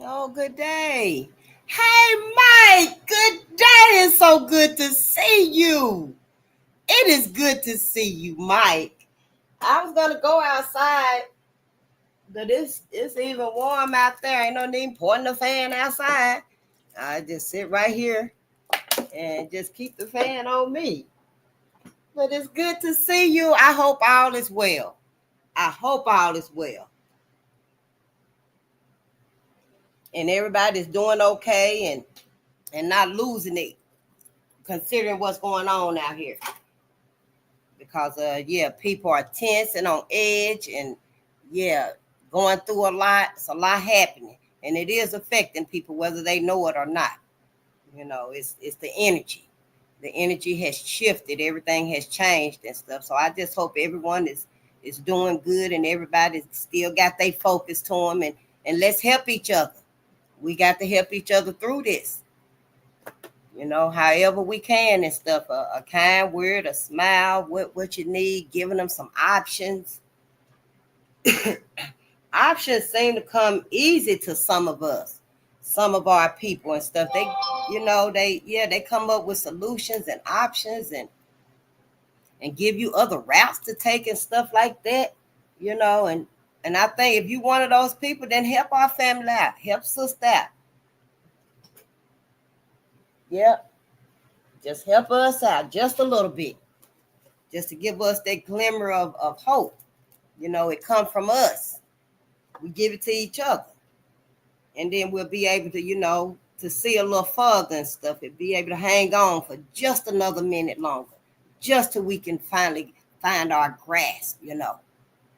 Oh, good day. Hey, Mike. Good day. It's so good to see you. It is good to see you, Mike. I was gonna go outside, but it's even warm out there. Ain't no need pointing the fan outside. I just sit right here and just keep the fan on me. But it's good to see you. I hope all is well. I hope all is well. And everybody's doing okay and not losing it, considering what's going on out here. Because yeah, people are tense and on edge, and yeah, going through a lot. It's a lot happening, and it is affecting people whether they know it or not. It's the energy. The energy has shifted. Everything has changed and stuff. So I just hope everyone is doing good and everybody's still got their focus to them, and let's help each other. We got to help each other through this. However we can and stuff. A kind word, a smile, what you need, giving them some options. Options seem to come easy to some of us, some of our people and stuff. They come up with solutions and options and give you other routes to take and stuff like that. And I think if you one of those people, then help our family out, help sister out. Yep. Just help us out just a little bit, just to give us that glimmer of hope. It comes from us. We give it to each other. And then we'll be able to see a little further and stuff and be able to hang on for just another minute longer, just till we can finally find our grasp.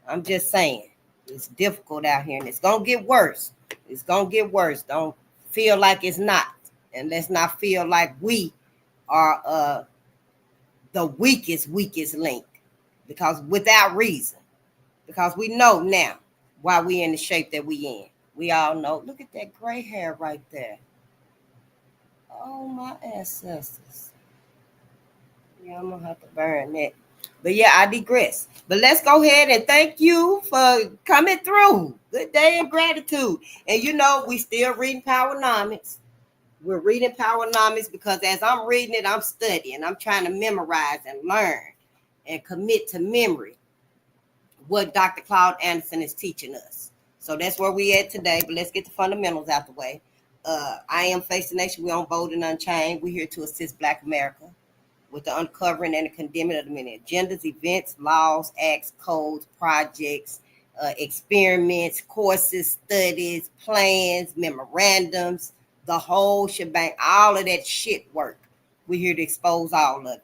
I'm just saying, it's difficult out here and it's going to get worse. It's going to get worse. Don't feel like it's not. And let's not feel like we are the weakest link, because without reason, because we know now why we in the shape that we in. We all know. Look at that gray hair right there. Oh, my ancestors. Yeah, I'm gonna have to burn that. But yeah, I digress. But let's go ahead and thank you for coming through. Good day and gratitude. And we still reading Powernomics. We're reading Powernomics because as I'm reading it, I'm studying. I'm trying to memorize and learn and commit to memory what Dr. Claud Anderson is teaching us. So that's where we at today. But let's get the fundamentals out the way. I am Face the Nation. We're on Bolden Unchained. We're here to assist Black America with the uncovering and the condemning of the many agendas, events, laws, acts, codes, projects, experiments, courses, studies, plans, memorandums, the whole shebang, all of that shit work. We're here to expose all of it.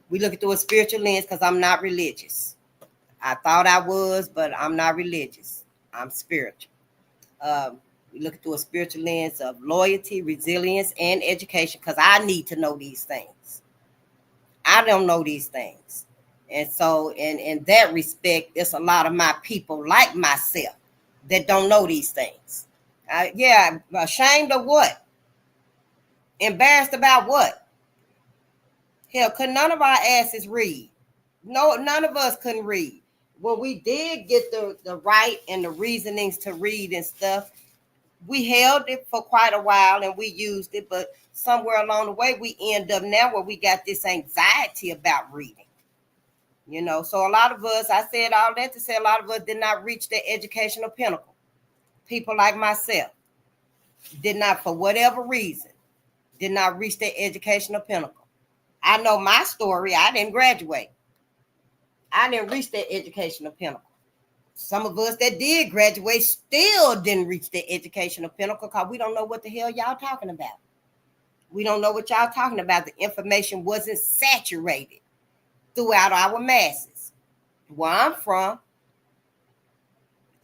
We look at through a spiritual lens because I'm not religious. I thought I was, but I'm not religious. I'm spiritual. We look through a spiritual lens of loyalty, resilience, and education because I need to know these things. I don't know these things. And so in that respect, there's a lot of my people like myself that don't know these things. Ashamed of what? Embarrassed about what? Hell, could none of our asses read? No, none of us couldn't read. When we did get the right and the reasonings to read and stuff, we held it for quite a while and we used it, but somewhere along the way, we end up now where we got this anxiety about reading. So a lot of us, I said all that to say a lot of us did not reach the educational pinnacle. People like myself did not, for whatever reason, did not reach the educational pinnacle. I know my story. I didn't graduate. I didn't reach that educational pinnacle. Some of us that did graduate still didn't reach the educational pinnacle because we don't know what the hell y'all talking about. We don't know what y'all talking about. The information wasn't saturated throughout our masses. Where I'm from,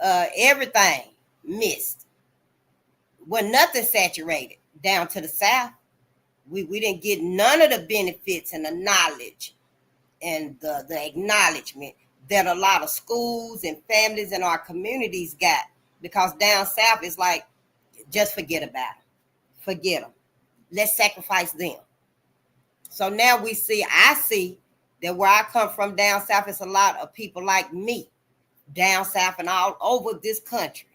everything missed. Wasn't nothing saturated down to the South. We didn't get none of the benefits and the knowledge and the acknowledgement that a lot of schools and families in our communities got, because down South it's like, just forget about them. Forget them. Let's sacrifice them. So now I see that where I come from down South, it's a lot of people like me down South and all over this country.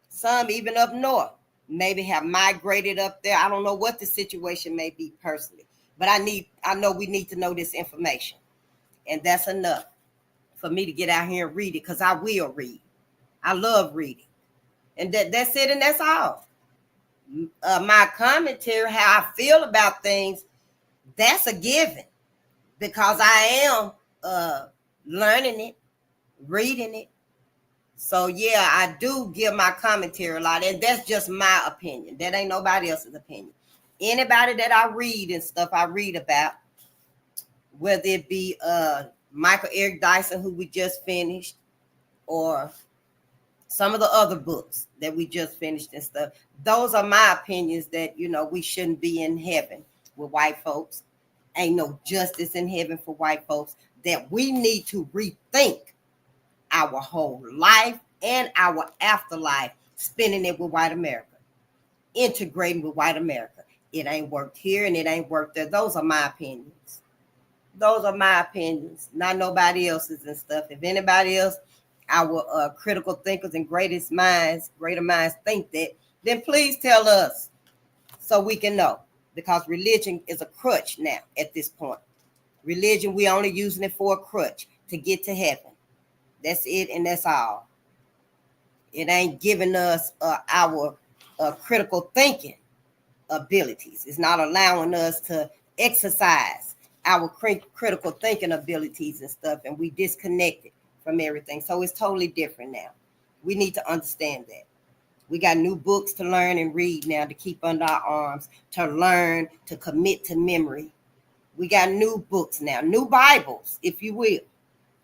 Some even up north maybe have migrated up there. I don't know what the situation may be personally, but I know we need to know this information. And that's enough for me to get out here and read it, because I will read. I love reading. And that's it, and that's all. My commentary, how I feel about things, that's a given, because I am learning it, reading it. So yeah, I do give my commentary a lot, and that's just my opinion. That ain't nobody else's opinion. Anybody that I read and stuff I read about, whether it be Michael Eric Dyson, who we just finished, or some of the other books that we just finished and stuff, those are my opinions, that, you know, we shouldn't be in heaven with white folks. Ain't no justice in heaven for white folks. That we need to rethink our whole life and our afterlife, spending it with white America, integrating with white America. It ain't worked here and it ain't worked there. Those are my opinions. Those are my opinions, not nobody else's and stuff. If anybody else, our critical thinkers and greater minds think that, then please tell us so we can know. Because religion is a crutch now at this point. Religion, we only using it for a crutch to get to heaven. That's it, and that's all. It ain't giving us our critical thinking abilities. It's not allowing us to exercise our critical thinking abilities and stuff, and we disconnected from everything. So it's totally different now. We need to understand that. We got new books to learn and read now, to keep under our arms, to learn, to commit to memory. We got new books now, new Bibles, if you will.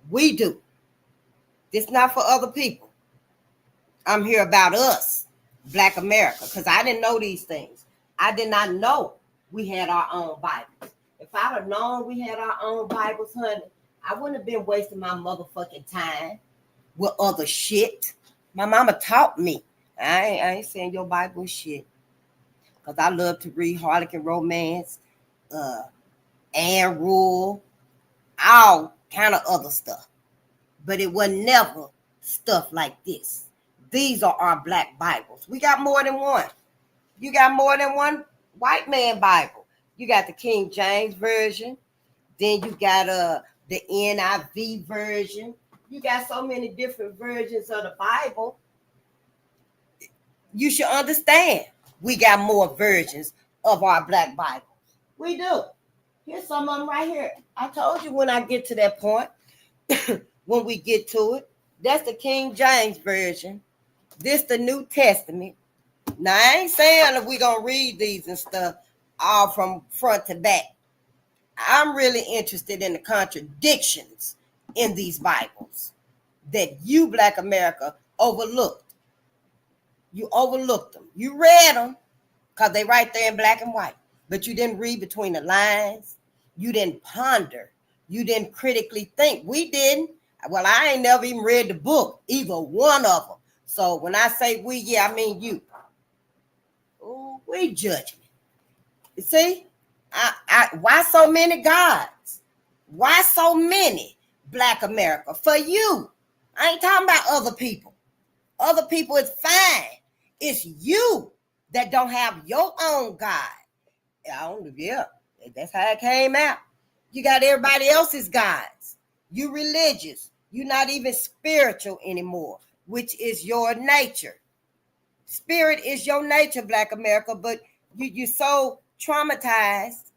We do. This not for other people. I'm here about us, Black America, because I didn't know these things. I did not know we had our own Bibles. If I'd have known we had our own Bibles, honey, I wouldn't have been wasting my motherfucking time with other shit. My mama taught me. I ain't saying your Bible is shit, because I love to read Harlequin romance, Anne Rule, all kind of other stuff. But it was never stuff like this. These are our Black Bibles. We got more than one. You got more than one white man Bible. You got the King James Version. Then you got the NIV version. You got so many different versions of the Bible. You should understand we got more versions of our Black Bibles. We do. Here's some of them right here. I told you when I get to that point, when we get to it, that's the King James Version. This the New Testament. Now, I ain't saying that we're going to read these and stuff all from front to back. I'm really interested in the contradictions in these Bibles that you, Black America, overlooked. You overlooked them. You read them because they right there in black and white, but you didn't read between the lines. You didn't ponder. You didn't critically think. We didn't. Well, I ain't never even read the book, either one of them. So when I say we, yeah, I mean you. Oh, we judge me. You see, why so many gods? Why so many Black America? For you. I ain't talking about other people. Other people is fine. It's you that don't have your own God. Yeah, that's how it came out. You got everybody else's gods. You religious. You're not even spiritual anymore, which is your nature. Spirit is your nature, Black America, but you're so traumatized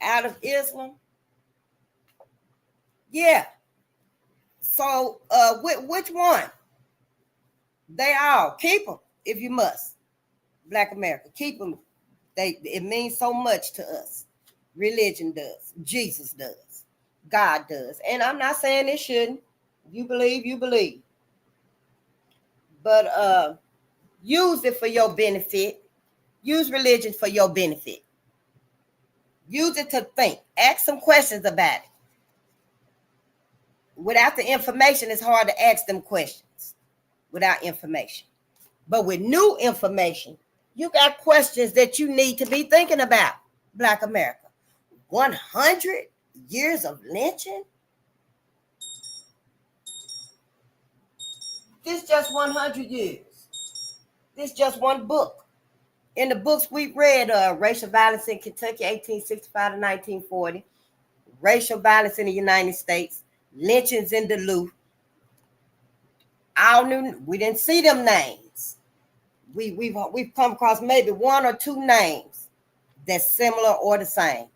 out of Islam. Yeah. So which one? They all. Keep them if you must. Black America, keep them. It means so much to us. Religion does. Jesus does. God does. And I'm not saying it shouldn't. You believe, you believe. But use it for your benefit. Use religion for your benefit. Use it to think. Ask some questions about it. Without the information, it's hard to ask them questions without information. But with new information, you got questions that you need to be thinking about, Black America. 100 years of lynching? This just 100 years. This just one book. In the books we read, racial violence in Kentucky, 1865 to 1940, racial violence in the United States, lynchings in Duluth. We didn't see them names. We've come across maybe one or two names that's similar or the same.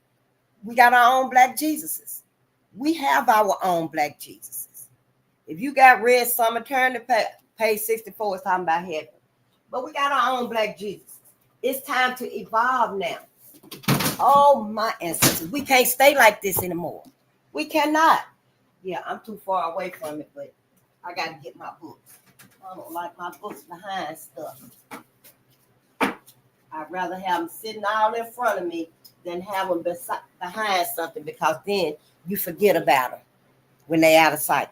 We got our own Black Jesuses. We have our own Black Jesuses. If you got read Summer, turn to page 64, it's talking about heaven. But we got our own Black Jesus. It's time to evolve now. Oh, my ancestors. We can't stay like this anymore. We cannot. Yeah, I'm too far away from it, but I got to get my books. I don't like my books behind stuff. I'd rather have them sitting all in front of me than have them behind something, because then you forget about them when they out of sight.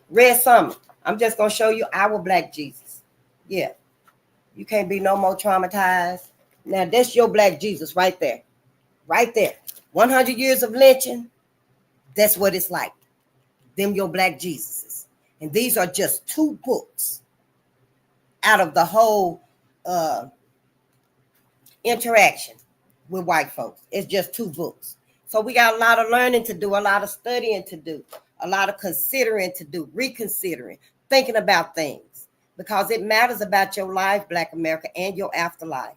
Red Summer. I'm just going to show you our Black Jesus. Yeah. You can't be no more traumatized. Now, that's your Black Jesus right there. Right there. 100 years of lynching. That's what it's like. Them your Black Jesuses. And these are just two books out of the whole interaction with white folks. It's just two books. So we got a lot of learning to do, a lot of studying to do, a lot of considering to do, reconsidering, thinking about things, because it matters about your life, Black America, and your afterlife.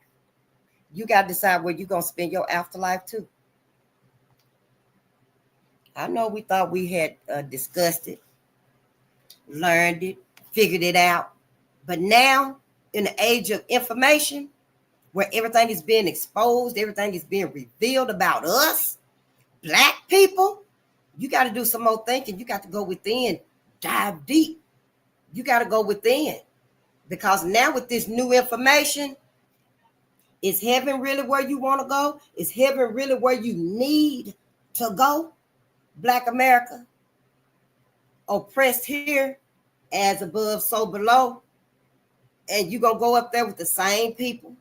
You got to decide where you're going to spend your afterlife too. I know we thought we had discussed it, learned it, figured it out. But now, in the age of information, where everything is being exposed, everything is being revealed about us, Black people, you got to do some more thinking. You got to go within, dive deep. You got to go within. Because now with this new information, is heaven really where you want to go? Is heaven really where you need to go? Black America, oppressed here, as above, so below. And you're going to go up there with the same people,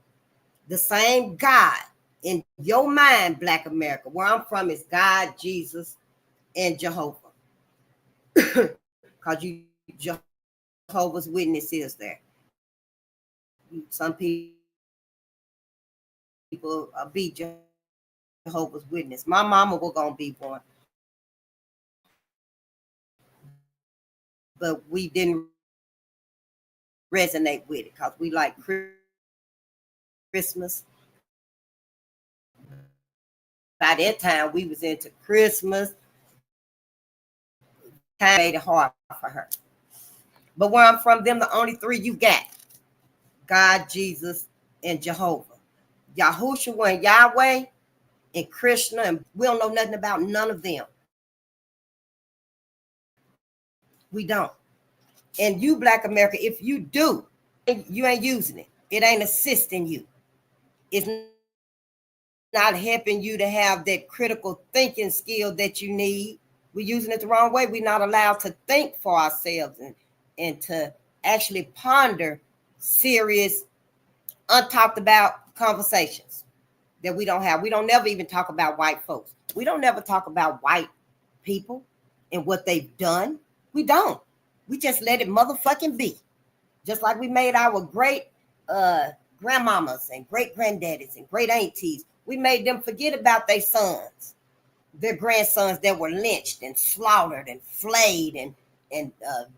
the same God. In your mind, Black America, where I'm from is God, Jesus, and Jehovah. Because you Jehovah's Witnesses there. Some people be Jehovah's Witness. My mama was going to be one. But we didn't resonate with it because we like Christmas. By that time, we was into Christmas. Kind of made it hard for her. But where I'm from, them the only three you got. God, Jesus, and Jehovah. Yahushua and Yahweh and Krishna, and we don't know nothing about none of them. We don't. And you, Black America, if you do, you ain't using it. It ain't assisting you. It's not helping you to have that critical thinking skill that you need. We're using it the wrong way. We're not allowed to think for ourselves and to actually ponder serious, untalked about conversations that we don't have. We don't never even talk about white folks. We don't never talk about white people and what they've done. We don't. We just let it motherfucking be. Just like we made our great grandmamas and great granddaddies and great aunties. We made them forget about their sons, their grandsons that were lynched and slaughtered and flayed and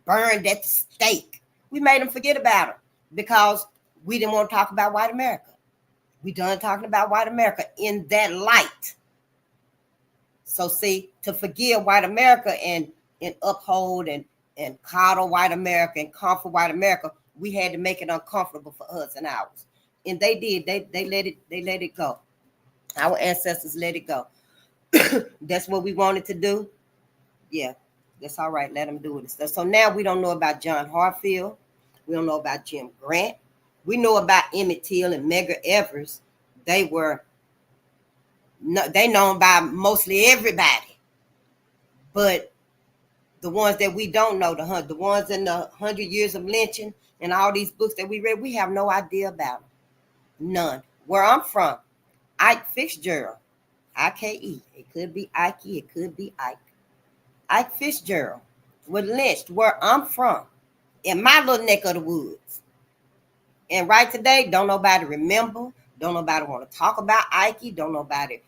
burned at the stake. We made them forget about them because we didn't want to talk about white America. We done talking about white America in that light. So see, to forgive white America and uphold and coddle white America and comfort white America, we had to make it uncomfortable for us and ours. And they did. They let it go. Our ancestors let it go. That's what we wanted to do. Yeah, that's all right. Let them do it. So now we don't know about John Hartfield. We don't know about Jim Grant. We know about Emmett Till and Medgar Evers. They known by mostly everybody. But the ones that we don't know, the ones in the 100 years of lynching and all these books that we read, we have no idea about them. None. Where I'm from, Ike Fitzgerald, I-K-E. It could be Ike, it could be Ike. Ike Fitzgerald was lynched where I'm from, in my little neck of the woods. And right today, don't nobody remember. Don't nobody want to talk about Ike. Don't nobody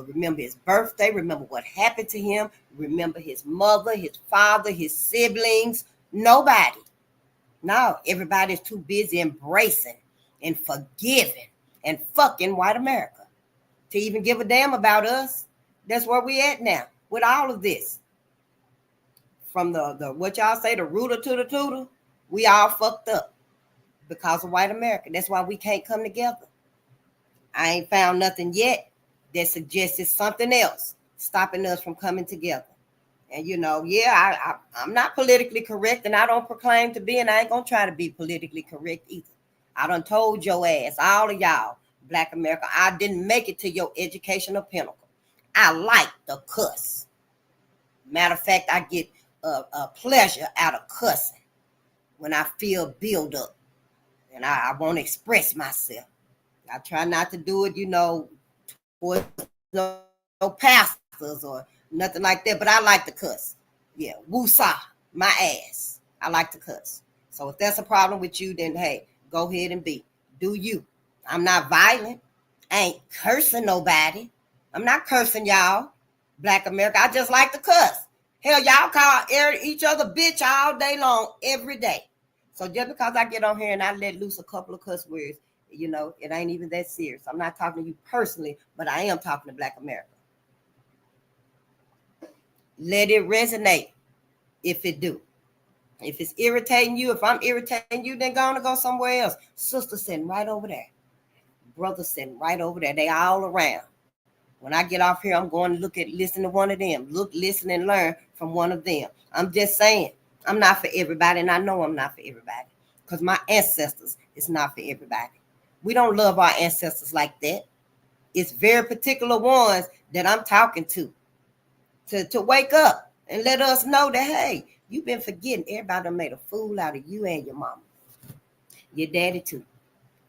remember his birthday. Remember what happened to him. Remember his mother, his father, his siblings. Nobody. No, everybody's too busy embracing and forgiving and fucking white America to even give a damn about us. That's where we at now with all of this. From the what y'all say, the rooter to the tutor, we all fucked up because of white America. That's why we can't come together. I ain't found nothing yet that suggested something else stopping us from coming together. And I'm not politically correct, and I don't proclaim to be, and I ain't gonna try to be politically correct either. I done told your ass, all of y'all, Black America, I didn't make it to your educational pinnacle. I like the cuss. Matter of fact, I get a pleasure out of cussing when I feel build up and I want to express myself. I try not to do it, towards no pastors or nothing like that, but I like to cuss. Yeah, woosah, my ass. I like to cuss. So if that's a problem with you, then hey, go ahead and do you. I'm not violent. I ain't cursing nobody. I'm not cursing y'all, Black America. I just like to cuss. Hell, y'all call each other bitch all day long, every day. So just because I get on here and I let loose a couple of cuss words, it ain't even that serious. I'm not talking to you personally, but I am talking to Black America. Let it resonate if it do. If it's irritating you, if I'm irritating you, then go somewhere else. Sister sitting right over there. Brother sitting right over there. They all around. When I get off here, I'm going to listen to one of them. Look, listen, and learn from one of them. I'm just saying, I'm not for everybody, and I know I'm not for everybody. Because my ancestors is not for everybody. We don't love our ancestors like that. It's very particular ones that I'm talking to wake up and let us know that, hey, you've been forgetting. Everybody made a fool out of you and your mama. Your daddy too.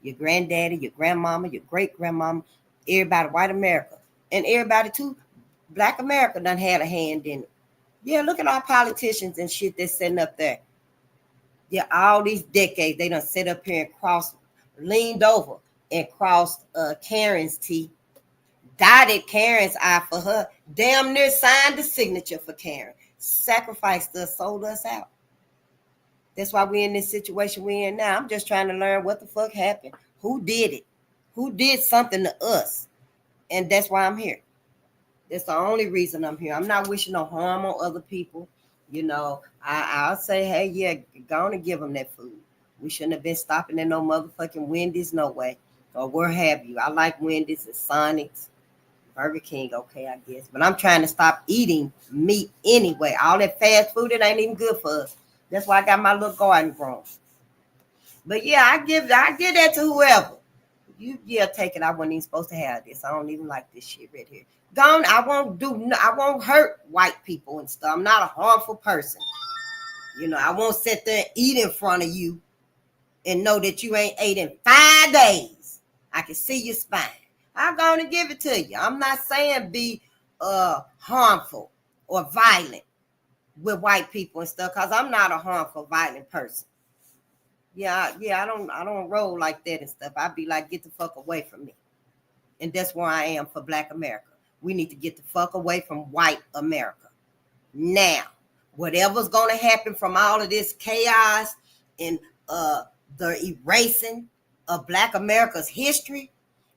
Your granddaddy, your grandmama, your great-grandmama, everybody, white America. And everybody too, Black America done had a hand in it. Yeah, look at our politicians and shit that's sitting up there. Yeah, all these decades, they done sit up here and leaned over and crossed Karen's T, dotted Karen's I for her, damn near signed the signature for Karen, sacrificed us, sold us out. That's why we're in this situation we're in now. I'm just trying to learn what the fuck happened. Who did it? Who did something to us? And that's why I'm here. That's the only reason I'm here. I'm not wishing no harm on other people. I'll say, hey, yeah, go on and give them that food. We shouldn't have been stopping at no motherfucking Wendy's, no way. Or where have you. I like Wendy's and Sonic's. Burger King, okay, I guess. But I'm trying to stop eating meat anyway. All that fast food, it ain't even good for us. That's why I got my little garden grown. But yeah, I give that to whoever. Take it. I wasn't even supposed to have this. I don't even like this shit right here. I won't hurt white people and stuff. I'm not a harmful person. I won't sit there and eat in front of you and know that you ain't ate in 5 days. I can see your spine. I'm going to give it to you. I'm not saying be harmful or violent with white people and stuff, because I'm not a harmful, violent person. Yeah, I don't roll like that and stuff. I be like, get the fuck away from me. And that's where I am for Black America. We need to get the fuck away from white America. Now, whatever's going to happen from all of this chaos and the erasing of Black America's history,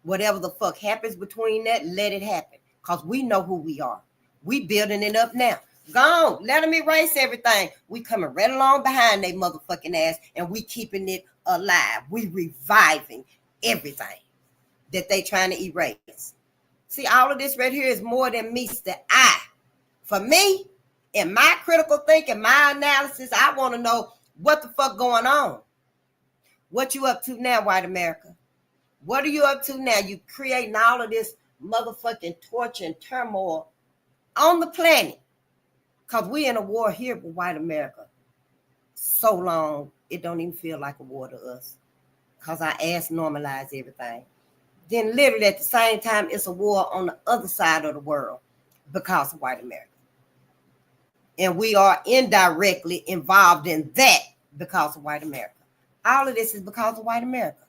whatever the fuck happens between that, let it happen. Because we know who we are. We building it up now. Go on, let them erase everything. We coming right along behind they motherfucking ass, and we keeping it alive. We reviving everything that they trying to erase. See, all of this right here is more than meets the eye. For me, in my critical thinking, my analysis, I want to know what the fuck going on. What you up to now, white America? What are you up to now? You creating all of this motherfucking torture and turmoil on the planet. Because we in a war here with white America. So long, it don't even feel like a war to us. Because our ass normalize everything. Then literally at the same time, it's a war on the other side of the world because of white America. And we are indirectly involved in that because of white America. All of this is because of white America.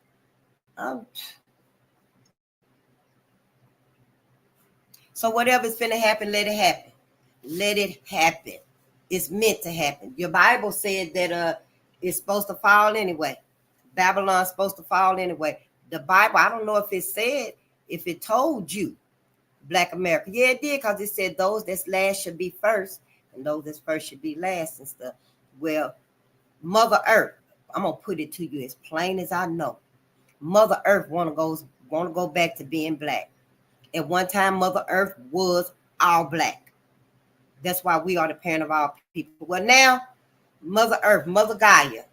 So whatever's finna happen, let it happen. Let it happen. It's meant to happen. Your Bible said that it's supposed to fall anyway. Babylon's supposed to fall anyway. The Bible, I don't know if it said, if it told you, Black America. Yeah, it did, because it said those that's last should be first, and those that's first should be last and stuff. Well, Mother Earth, I'm gonna put it to you as plain as I know. Mother Earth wanna go back to being black. At one time, Mother Earth was all black. That's why we are the parent of all people. Well, now, Mother Earth, Mother Gaia,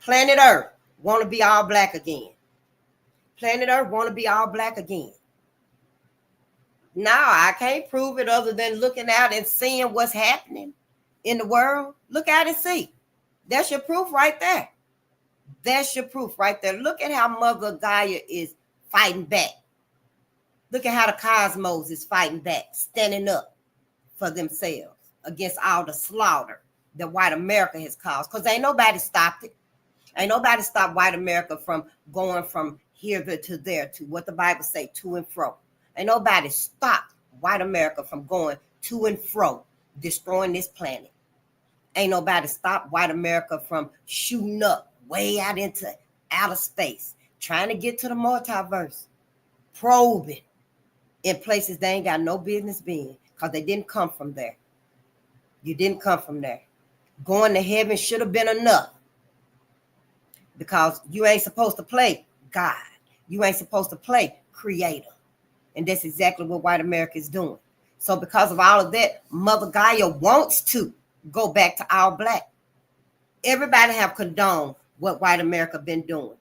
planet Earth, want to be all black again. Planet Earth want to be all black again. Now, I can't prove it other than looking out and seeing what's happening in the world. Look out and see. That's your proof right there. That's your proof right there. Look at how Mother Gaia is fighting back. Look at how the cosmos is fighting back, standing up for themselves against all the slaughter that white America has caused. Because ain't nobody stopped it. Ain't nobody stopped white America from going from here to there, to what the Bible say, to and fro. Ain't nobody stopped white America from going to and fro, destroying this planet. Ain't nobody stopped white America from shooting up way out into outer space, trying to get to the multiverse, probing in places they ain't got no business being, because they didn't come from there. You didn't come from there. Going to heaven should have been enough, because you ain't supposed to play God. You ain't supposed to play Creator. And that's exactly what white America is doing. So because of all of that, Mother Gaia wants to go back to all black. Everybody have condoned what white America been doing.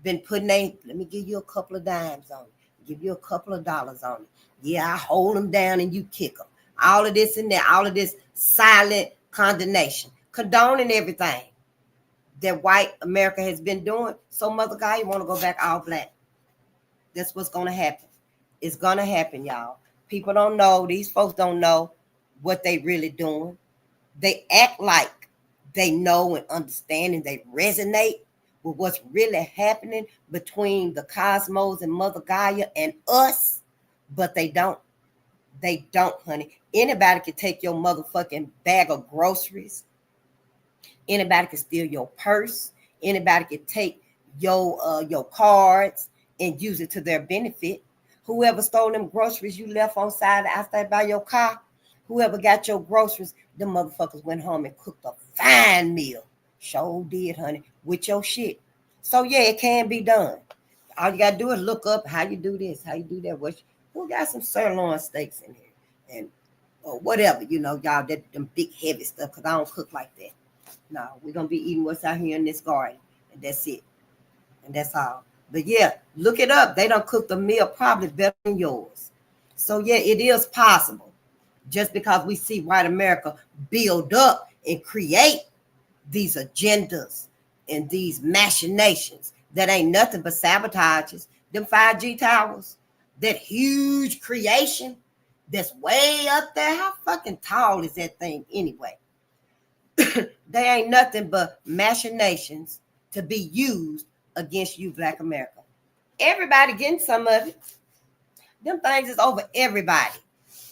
Been putting let me give you a couple of dimes on it. Give you a couple of dollars on it. Yeah, I hold them down and you kick them. All of this and that, all of this silent condemnation, condoning everything that white America has been doing. So Mother Gaia want to go back all black. That's what's going to happen. It's going to happen, y'all. People don't know. These folks don't know what they really doing. They act like they know and understand, and they resonate with what's really happening between the cosmos and Mother Gaia and us, but they don't. They don't, honey. Anybody can take your motherfucking bag of groceries. Anybody can steal your purse. Anybody can take your cards and use it to their benefit. Whoever stole them groceries you left on outside by your car, whoever got your groceries, them motherfuckers went home and cooked a fine meal. Sure did, honey, with your shit. So yeah, it can be done. All you gotta do is look up how you do this, how you do that. Who got some sirloin steaks in here, and or whatever, y'all, that them big heavy stuff, because I don't cook like that. No, we're gonna be eating what's out here in this garden, and that's it. And that's all. But yeah, look it up. They don't cook the meal probably better than yours. So yeah, it is possible. Just because we see white America build up and create these agendas and these machinations that ain't nothing but sabotages. Them 5G towers, that huge creation that's way up there. How fucking tall is that thing anyway? They ain't nothing but machinations to be used against you, Black America. Everybody getting some of it. Them things is over everybody.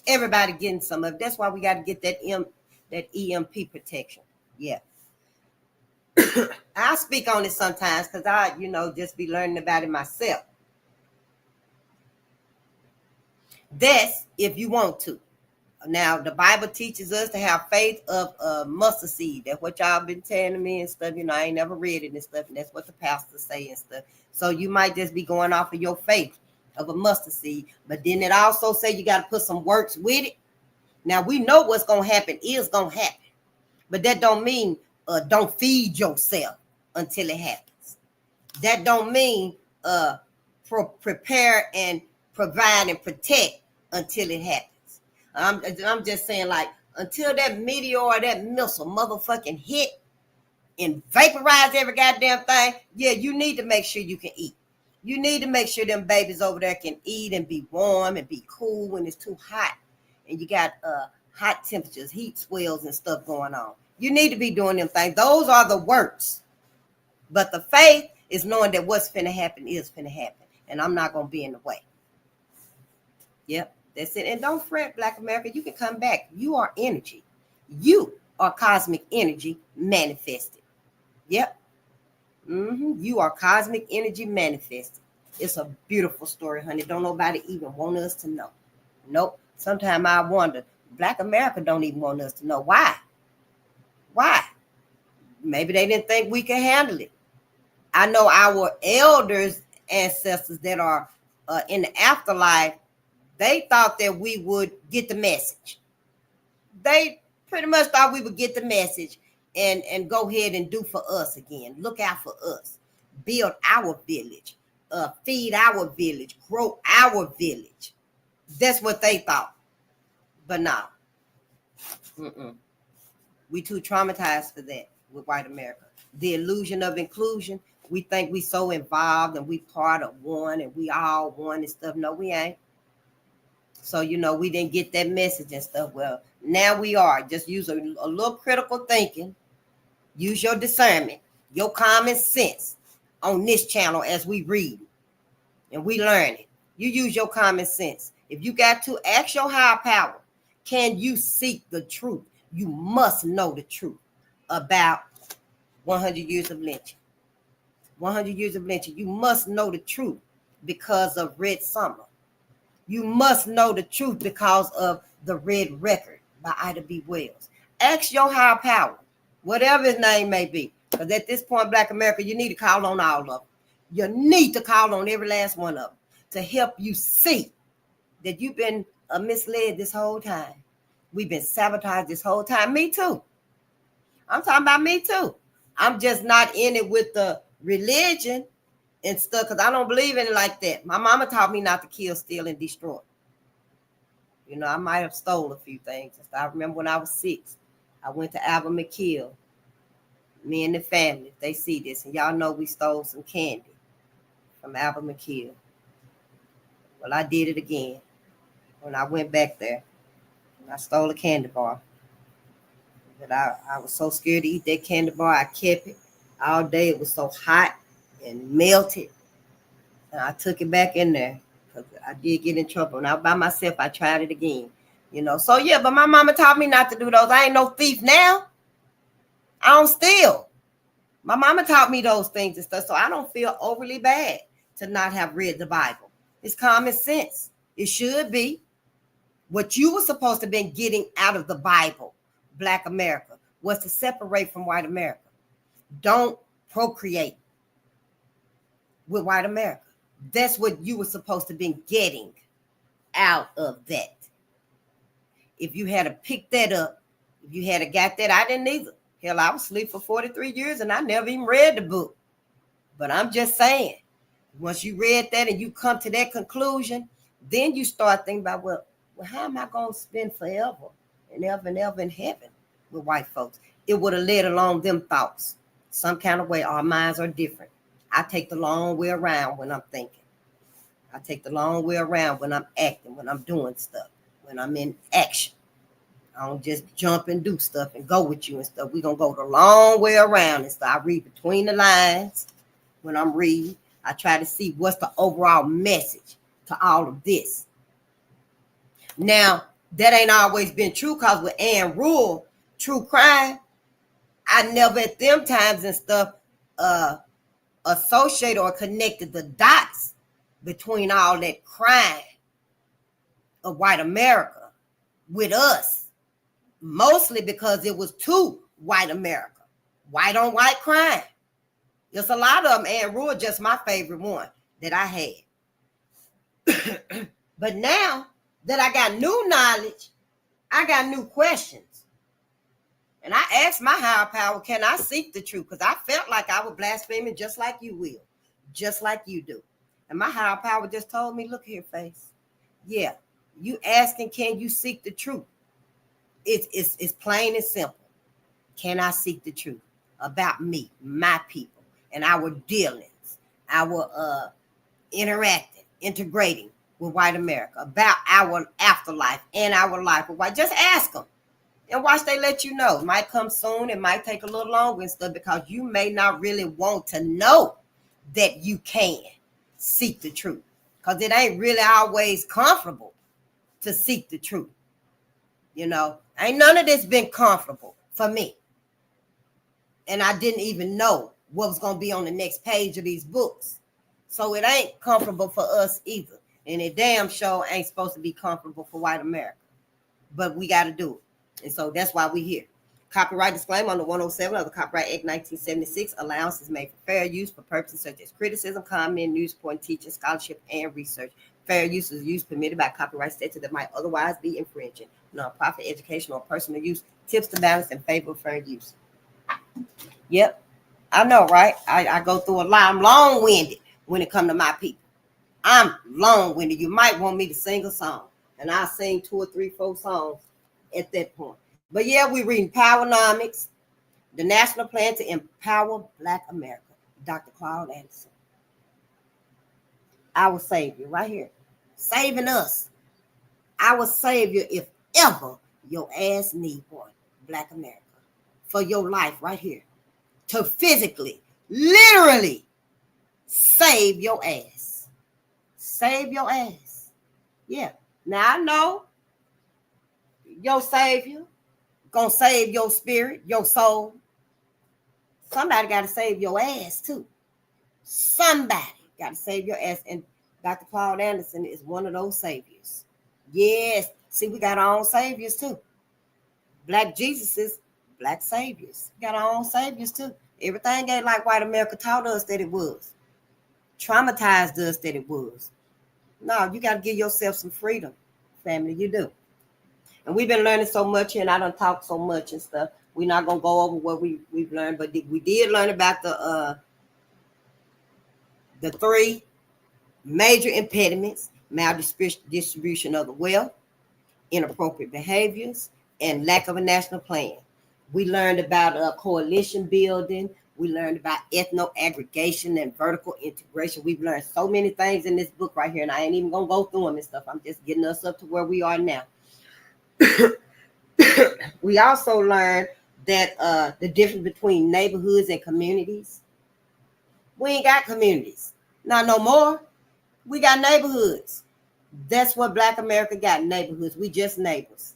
Everybody getting some of it. That's why we got to get that EMP protection. Yeah. I speak on it sometimes because I, just be learning about it myself. That's if you want to. Now, the Bible teaches us to have faith of a mustard seed. That's what y'all been telling me and stuff. I ain't never read it and stuff, and that's what the pastors say and stuff. So you might just be going off of your faith of a mustard seed. But then it also say you got to put some works with it. Now, we know what's going to happen is going to happen. But that don't mean don't feed yourself until it happens. That don't mean prepare and provide and protect until it happens. I'm just saying, like, until that meteor or that missile motherfucking hit and vaporize every goddamn thing, yeah, you need to make sure you can eat. You need to make sure them babies over there can eat and be warm and be cool when it's too hot. And you got hot temperatures, heat swells and stuff going on. You need to be doing them things. Those are the works. But the faith is knowing that what's finna happen is finna happen. And I'm not going to be in the way. Yep, that's it. And don't fret, Black America. You can come back. You are energy. You are cosmic energy manifested. Yep. You are cosmic energy manifested. It's a beautiful story, honey. Don't nobody even want us to know. Nope. Sometimes I wonder, Black America don't even want us to know. Why? Why? Maybe they didn't think we could handle it. I know our elders, ancestors that are in the afterlife, they thought that we would get the message. They pretty much thought we would get the message and go ahead and do for us again. Look out for us. Build our village. Feed our village. Grow our village. That's what they thought. But no. We too traumatized for that with white America. The illusion of inclusion. We think we so involved and we part of one and we all one and stuff. No, we ain't. So, we didn't get that message and stuff. Well, now we are. Just use a little critical thinking. Use your discernment, your common sense on this channel as we read and we learn it. You use your common sense. If you got to ask your higher power, can you seek the truth? You must know the truth about 100 years of lynching. 100 years of lynching. You must know the truth because of Red Summer. You must know the truth because of the Red Record by Ida B. Wells. Ask your higher power, whatever his name may be. Because at this point, Black America, you need to call on all of them. You need to call on every last one of them to help you see that you've been misled this whole time. We've been sabotaged this whole time. Me too. I'm talking about me too. I'm just not in it with the religion and stuff because I don't believe in it like that. My mama taught me not to kill, steal, and destroy. I might have stole a few things. I remember when I was 6, I went to Albert McKill. Me and the family, if they see this, and y'all know we stole some candy from Albert McKill. Well, I did it again when I went back there. And I stole a candy bar. But I was so scared to eat that candy bar, I kept it all day. It was so hot and melted. And I took it back in there because I did get in trouble. When I was by myself, I tried it again. So yeah, but my mama taught me not to do those. I ain't no thief now. I don't steal. My mama taught me those things and stuff, so I don't feel overly bad to not have read the Bible. It's common sense. It should be. What you were supposed to have been getting out of the Bible, Black America, was to separate from white America. Don't procreate with white America. That's what you were supposed to have been getting out of that. If you had to pick that up, if you had to got that, I didn't either. Hell, I was asleep for 43 years and I never even read the book. But I'm just saying, once you read that and you come to that conclusion, then you start thinking about, well, how am I going to spend forever and ever in heaven with white folks? It would have led along them thoughts. Some kind of way, our minds are different. I take the long way around when I'm thinking. I take the long way around when I'm acting, when I'm doing stuff, when I'm in action. I don't just jump and do stuff and go with you and stuff. We're going to go the long way around and stuff. I read between the lines when I'm reading. I try to see what's the overall message to all of this. Now, that ain't always been true because with Ann Rule, true crime, I never at them times and stuff associated or connected the dots between all that crime of white America with us. Mostly because it was to white America. White on white crime. There's a lot of them. Ann Rule, just my favorite one that I had. But now that I got new knowledge, I got new questions. And I asked my higher power, can I seek the truth? Because I felt like I was blaspheming just like you will. Just like you do. And my higher power just told me, look here, face. Yeah, you asking, can you seek the truth? It's plain and simple. Can I seek the truth about me, my people, and our dealings, our integrating with white America, about our afterlife and our life with white? Just ask them. And watch they let you know. It might come soon. It might take a little longer and stuff because you may not really want to know that you can seek the truth. Because it ain't really always comfortable to seek the truth. You know, ain't none of this been comfortable for me. And I didn't even know what was going to be on the next page of these books. So it ain't comfortable for us either. And it damn sure ain't supposed to be comfortable for white America. But we got to do it. And so that's why we're here. Copyright disclaimer on the 107 of the Copyright Act 1976. Allowance is made for fair use for purposes such as criticism, comment, news report, teaching, scholarship, and research. Fair use is use permitted by copyright statute that might otherwise be infringing. Non-profit, educational, or personal use tips to balance in favor of fair use. Yep, I know, right? I go through a lot. I'm long-winded when it comes to my people. I'm long-winded. You might want me to sing a song, and I'll sing 2 or 3, 4 songs at that point. But yeah, we're reading Powernomics, the National Plan to Empower Black America, Dr. Claud Anderson. Our Savior, right here. Saving us. Our Savior, if ever your ass need one, Black America. For your life, right here. To physically, literally save your ass. Save your ass. Yeah. Now I know your Savior gonna save your spirit, your soul. Somebody got to save your ass too. Somebody got to save your ass. And Dr. Claud Anderson is one of those saviors. Yes. See, we got our own saviors too. Black Jesuses, Black saviors. We got our own saviors too. Everything ain't like white America taught us that it was. Traumatized us that it was. No, you got to give yourself some freedom, family. You do. And we've been learning so much here, and I don't talk so much and stuff. We're not going to go over what we've learned, but we did learn about the 3 major impediments: maldistribution of the wealth, inappropriate behaviors, and lack of a national plan. We learned about coalition building. We learned about ethno-aggregation and vertical integration. We've learned so many things in this book right here, and I ain't even going to go through them and stuff. I'm just getting us up to where we are now. We also learned that the difference between neighborhoods and communities. We ain't got communities. Not no more. We got neighborhoods. That's what Black America got, neighborhoods. We just neighbors.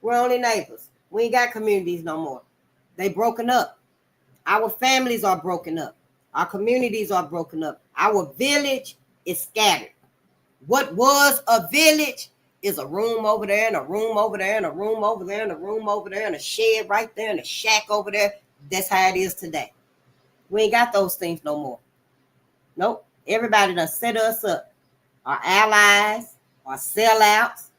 We're only neighbors. We ain't got communities no more. They broken up. Our families are broken up. Our communities are broken up. Our village is scattered. What was a village is a room over there and a room over there and a room over there and a room over there and a shed right there and a shack over there. That's how it is today. We ain't got those things no more. Nope. Everybody done set us up. Our allies, our sellouts,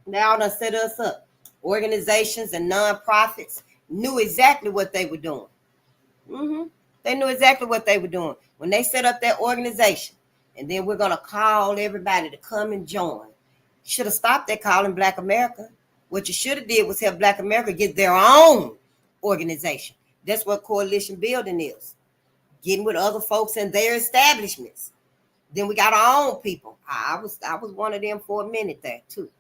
they all done set us up. Organizations and nonprofits knew exactly what they were doing. They knew exactly what they were doing when they set up that organization. And then we're going to call everybody to come and join. Should have stopped that calling Black America. What you should have did was help Black America get their own organization. That's what coalition building is. Getting with other folks in their establishments. Then we got our own people. I was one of them for a minute there too.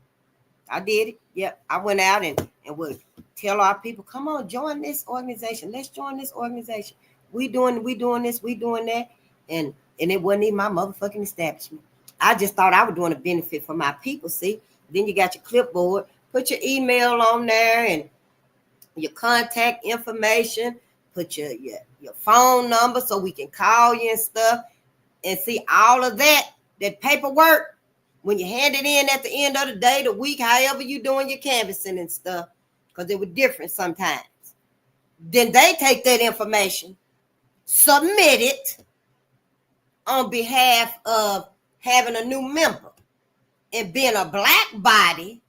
I did it. Yep. I went out and would tell our people, come on, join this organization. Let's join this organization. We doing this, we doing that. And it wasn't even my motherfucking establishment. I just thought I was doing a benefit for my people, see? Then you got your clipboard, put your email on there and your contact information, put your phone number so we can call you and stuff. And see, all of that paperwork, when you hand it in at the end of the day, the week, however you doing your canvassing and stuff, because it was different sometimes. Then they take that information, submit it on behalf of having a new member. And being a Black body,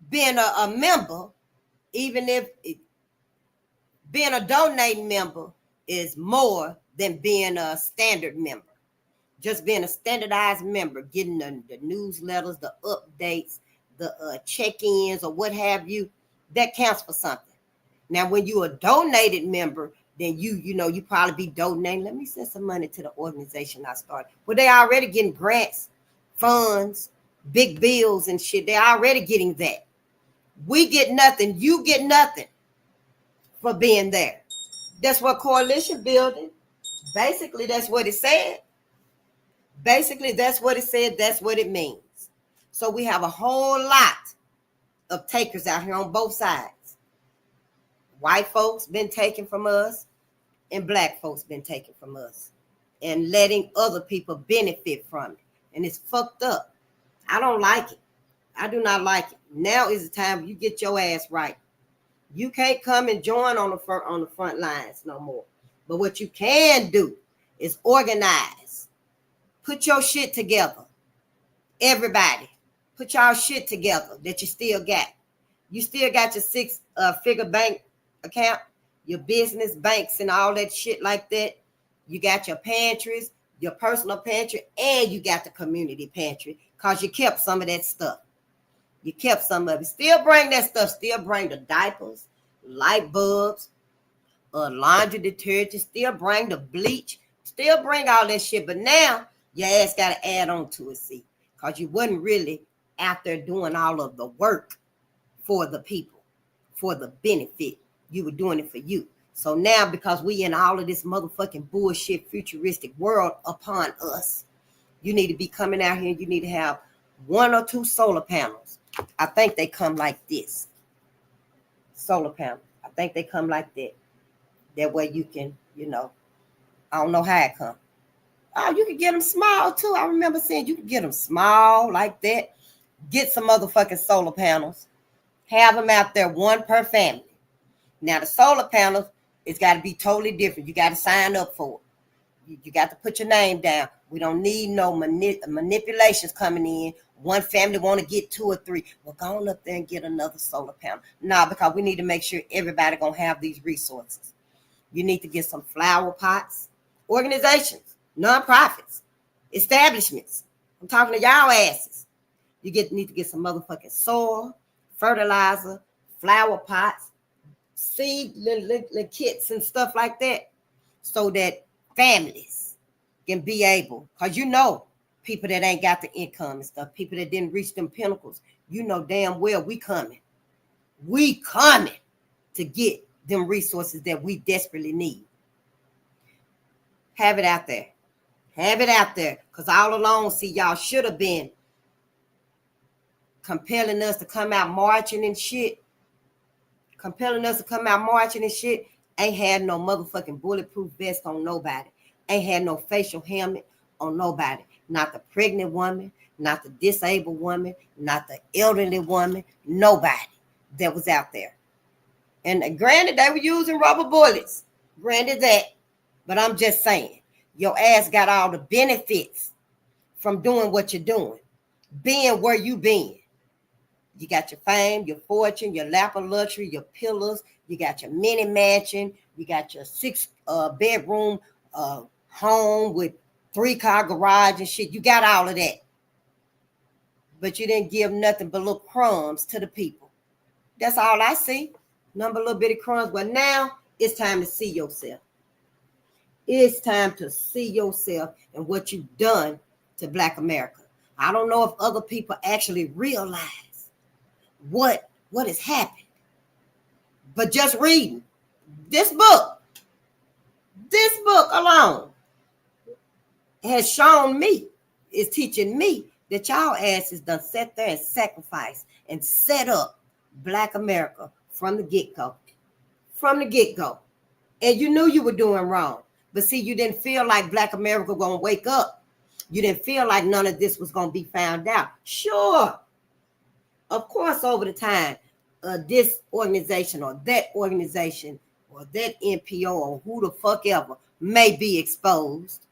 being a member, even if being a donating member is more than being a standard member. Just being a standardized member, getting the newsletters, the updates, the check-ins or what have you, that counts for something. Now, when you're a donated member, then you probably be donating. Let me send some money to the organization I started. Well, they already getting grants, funds, big bills and shit. They're already getting that. We get nothing. You get nothing for being there. That's what coalition building, basically, that's what it said. Basically, that's what it said. That's what it means. So we have a whole lot of takers out here on both sides. White folks been taken from us, and black folks been taken from us, and letting other people benefit from it. And it's fucked up. I don't like it. I do not like it. Now is the time you get your ass right. You can't come and join on the front lines no more. But what you can do is organize. Put your shit together. Everybody, put y'all shit together that you still got. You still got your 6-figure bank account, your business banks and all that shit like that. You got your pantries, your personal pantry, and you got the community pantry because you kept some of that stuff. You kept some of it. Still bring that stuff. Still bring the diapers, light bulbs, laundry detergent. Still bring the bleach. Still bring all that shit. But now your ass got to add on to it, see, because you wasn't really out there doing all of the work for the people, for the benefit. You were doing it for you. So now, because we in all of this motherfucking bullshit futuristic world upon us, you need to be coming out here and you need to have 1 or 2 solar panels. I think they come like this. Solar panel. I think they come like that. That way you can, I don't know how it comes. Oh, you can get them small too. I remember saying you can get them small like that. Get some motherfucking solar panels. Have them out there, 1 per family. Now the solar panels, it's got to be totally different. You got to sign up for it. You got to put your name down. We don't need no manipulations coming in. One family want to get 2 or 3. Well, go on up there and get another solar panel. No, because we need to make sure everybody going to have these resources. You need to get some flower pots, organizations, nonprofits, establishments. I'm talking to y'all asses. You need to get some motherfucking soil, fertilizer, flower pots, seed kits and stuff like that, so that families can be able, because people that ain't got the income and stuff, people that didn't reach them pinnacles, damn well we coming to get them resources that we desperately need. Have it out there, because all along, see, y'all should have been compelling us to come out marching and shit. Ain't had no motherfucking bulletproof vest on nobody. Ain't had no facial helmet on nobody. Not the pregnant woman, not the disabled woman, not the elderly woman, nobody that was out there. And granted, they were using rubber bullets. Granted that. But I'm just saying, your ass got all the benefits from doing what you're doing. Being where you been. You got your fame, your fortune, your lap of luxury, your pillars. You got your mini mansion. You got your 6-bedroom home with 3-car garage and shit. You got all of that. But you didn't give nothing but little crumbs to the people. That's all I see. Number little bitty crumbs. Well, now it's time to see yourself. It's time to see yourself and what you've done to Black America. I don't know if other people actually realize what has happened. But just reading this book alone has shown me, is teaching me that y'all asses done sat there and sacrificed and set up Black America from the get-go. And you knew you were doing wrong. But see, you didn't feel like Black America was going to wake up. You didn't feel like none of this was going to be found out. Sure. Of course, over the time, this organization or that organization or that NPO or who the fuck ever may be exposed.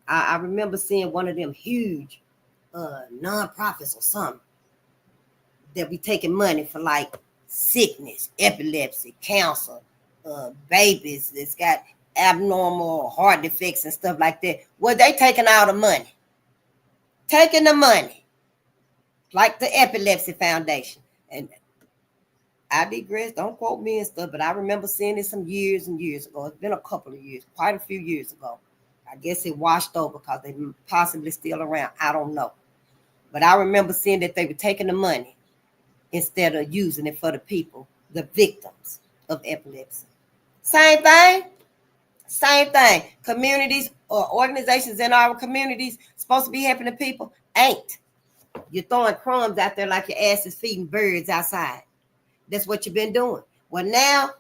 I remember seeing one of them huge nonprofits or something that be taking money for like sickness, epilepsy, cancer, babies that's got abnormal heart defects and stuff like that. Well, they taking all the money. Taking the money. Like the Epilepsy Foundation. And I digress, don't quote me and stuff, but I remember seeing it some years and years ago. It's been a couple of years, quite a few years ago. I guess it washed over because they possibly still around. I don't know. But I remember seeing that they were taking the money instead of using it for the people, the victims of epilepsy. Same thing. Communities or organizations in our communities supposed to be helping the people, ain't. You're throwing crumbs out there like your ass is feeding birds outside. That's what you've been doing. Well, now,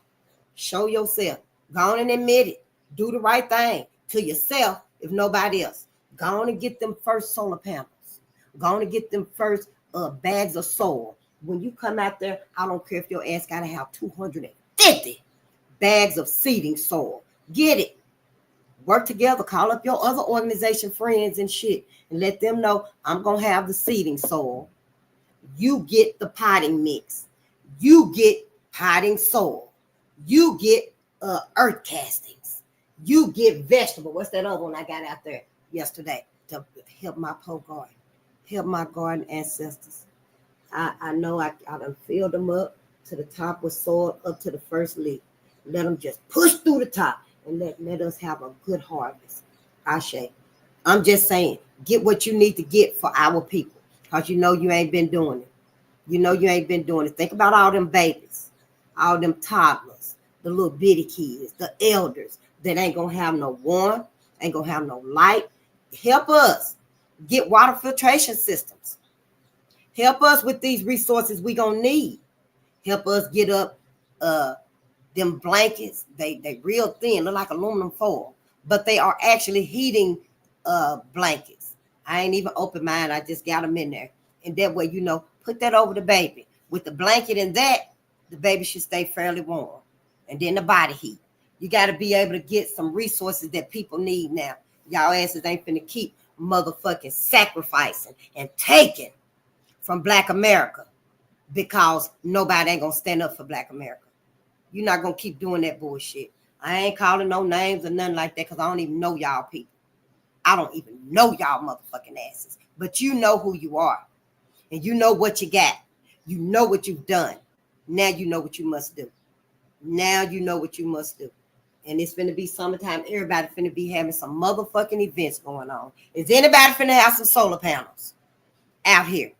show yourself. Go on and admit it. Do the right thing to yourself, if nobody else. Go on and get them first solar panels. Go on and get them first bags of soil. When you come out there, I don't care if your ass got to have 250 bags of seeding soil. Get it. Work together. Call up your other organization friends and shit and let them know I'm going to have the seeding soil. You get the potting mix. You get potting soil. You get earth castings. You get vegetable. What's that other one I got out there yesterday to help my poor garden? Help my garden ancestors. I know I done filled them up to the top with soil up to the first leaf. Let them just push through the top and let us have a good harvest. Ashe. I'm just saying, get what you need to get for our people, because you know you ain't been doing it. You know you ain't been doing it. Think about all them babies, all them toddlers, the little bitty kids, the elders that ain't gonna have no warmth, ain't gonna have no light. Help us get water filtration systems. Help us with these resources we gonna need. Help us get up them blankets. They real thin, look like aluminum foil, but they are actually heating blankets. I ain't even open mine. I just got them in there. And that way, you know, put that over the baby. With the blanket and that, the baby should stay fairly warm. And then the body heat. You got to be able to get some resources that people need now. Y'all asses ain't finna keep motherfucking sacrificing and taking from Black America because nobody ain't gonna stand up for Black America. You're not gonna keep doing that bullshit. I ain't calling no names or nothing like that because I don't even know y'all people. I don't even know y'all motherfucking asses. But you know who you are. And you know what you got. You know what you've done. Now you know what you must do. Now you know what you must do. And it's finna be summertime. Everybody finna be having some motherfucking events going on. Is anybody finna have some solar panels out here?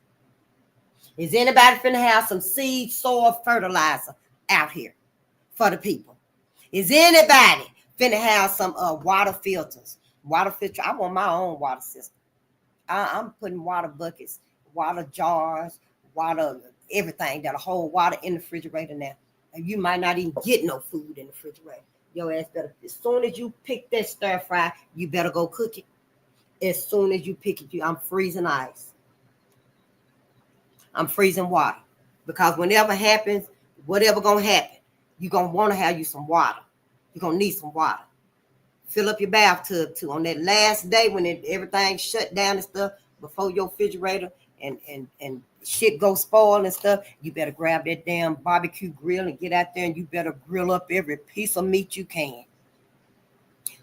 Is anybody finna have some seed, soil, fertilizer out here for the people? Is anybody finna have some water filters? Water filter. I want my own water system. I'm putting water buckets, water jars, water, everything that'll hold water in the refrigerator now. And you might not even get no food in the refrigerator. Your ass better, as soon as you pick that stir fry, you better go cook it. As soon as you pick it, I'm freezing ice. I'm freezing water. Because whenever happens, whatever gonna happen, you're gonna want to have you some water. You're gonna need some water. Fill up your bathtub too. On that last day when everything shut down and stuff, before your refrigerator and shit go spoil and stuff, you better grab that damn barbecue grill and get out there and you better grill up every piece of meat you can.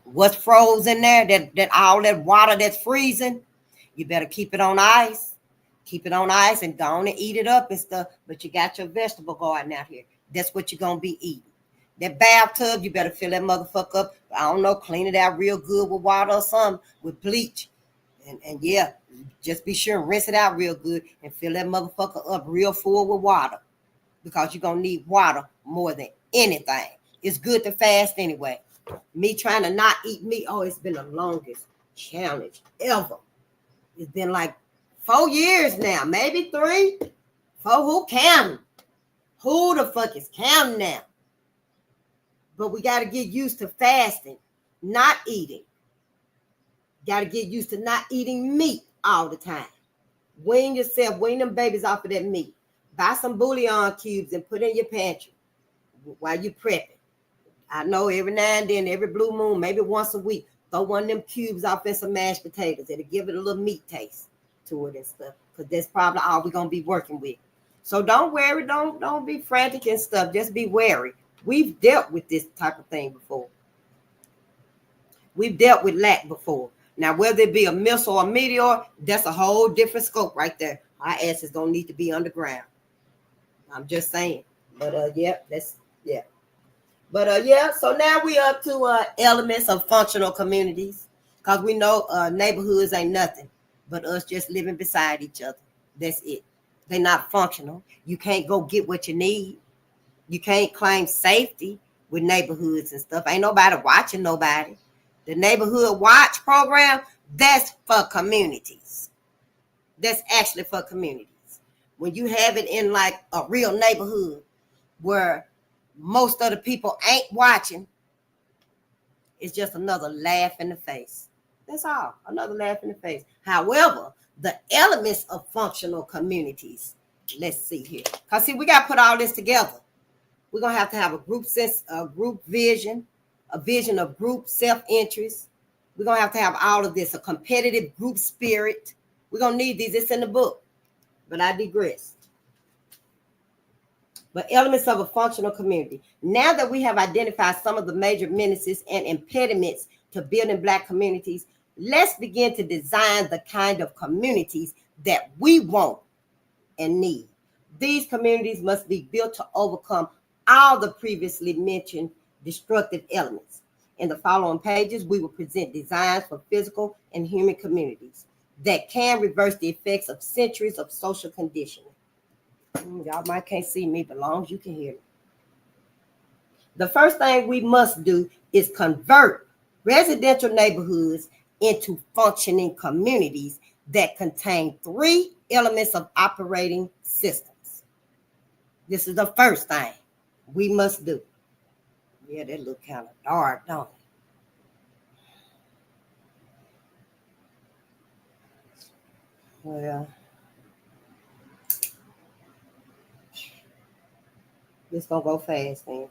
What's frozen there, that all that water that's freezing, you better keep it on ice. Keep it on ice and go on and eat it up and stuff. But you got your vegetable garden out here. That's what you're going to be eating. That bathtub, you better fill that motherfucker up. I don't know, clean it out real good with water or something, with bleach. And yeah, just be sure and rinse it out real good and fill that motherfucker up real full with water. Because you're going to need water more than anything. It's good to fast anyway. Me trying to not eat meat, it's been the longest challenge ever. It's been like 4 years now, maybe 3. 4, who counting? Who the fuck is counting now? But we got to get used to fasting, not eating. Got to get used to not eating meat all the time. Wean them babies off of that meat. Buy some bouillon cubes and put in your pantry while you prepping. I know every now and then, every blue moon, maybe once a week, throw one of them cubes off in some mashed potatoes. It'll give it a little meat taste to it and stuff. Because that's probably all we're going to be working with. So don't worry. Don't be frantic and stuff. Just be wary. We've dealt with this type of thing before. We've dealt with lack before. Now, whether it be a missile or a meteor, that's a whole different scope right there. Our asses don't need to be underground. I'm just saying. But so now we up to elements of functional communities. Because we know neighborhoods ain't nothing but us just living beside each other. That's it. They're not functional. You can't go get what you need. You can't claim safety with neighborhoods and stuff. Ain't nobody watching nobody. The neighborhood watch program, that's for communities. That's actually for communities. When you have it in like a real neighborhood where most of the people ain't watching, it's just another laugh in the face. That's all, another laugh in the face. However, the elements of functional communities, let's see here. Because see, we got to put all this together. We're going to have a group sense, a group vision, a vision of group self-interest. We're going to have all of this, a competitive group spirit. We're going to need these. It's in the book, but I digress. But elements of a functional community. Now that we have identified some of the major menaces and impediments to building Black communities, let's begin to design the kind of communities that we want and need. These communities must be built to overcome all the previously mentioned destructive elements. In the following pages, we will present designs for physical and human communities that can reverse the effects of centuries of social conditioning. Y'all might can't see me, but as long as you can hear me. The first thing we must do is convert residential neighborhoods into functioning communities that contain 3 elements of operating systems. This is the first thing we must do. Yeah, that look kind of dark, don't it? Well, this gonna go fast, man.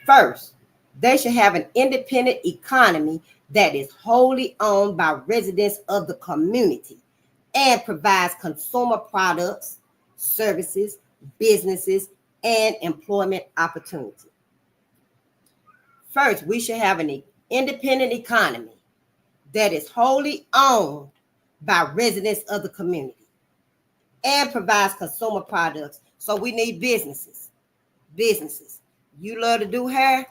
First, they should have an independent economy that is wholly owned by residents of the community and provides consumer products, services, businesses, and employment opportunity. First, we should have an independent economy that is wholly owned by residents of the community and provides consumer products. So we need businesses. Businesses. You love to do hair?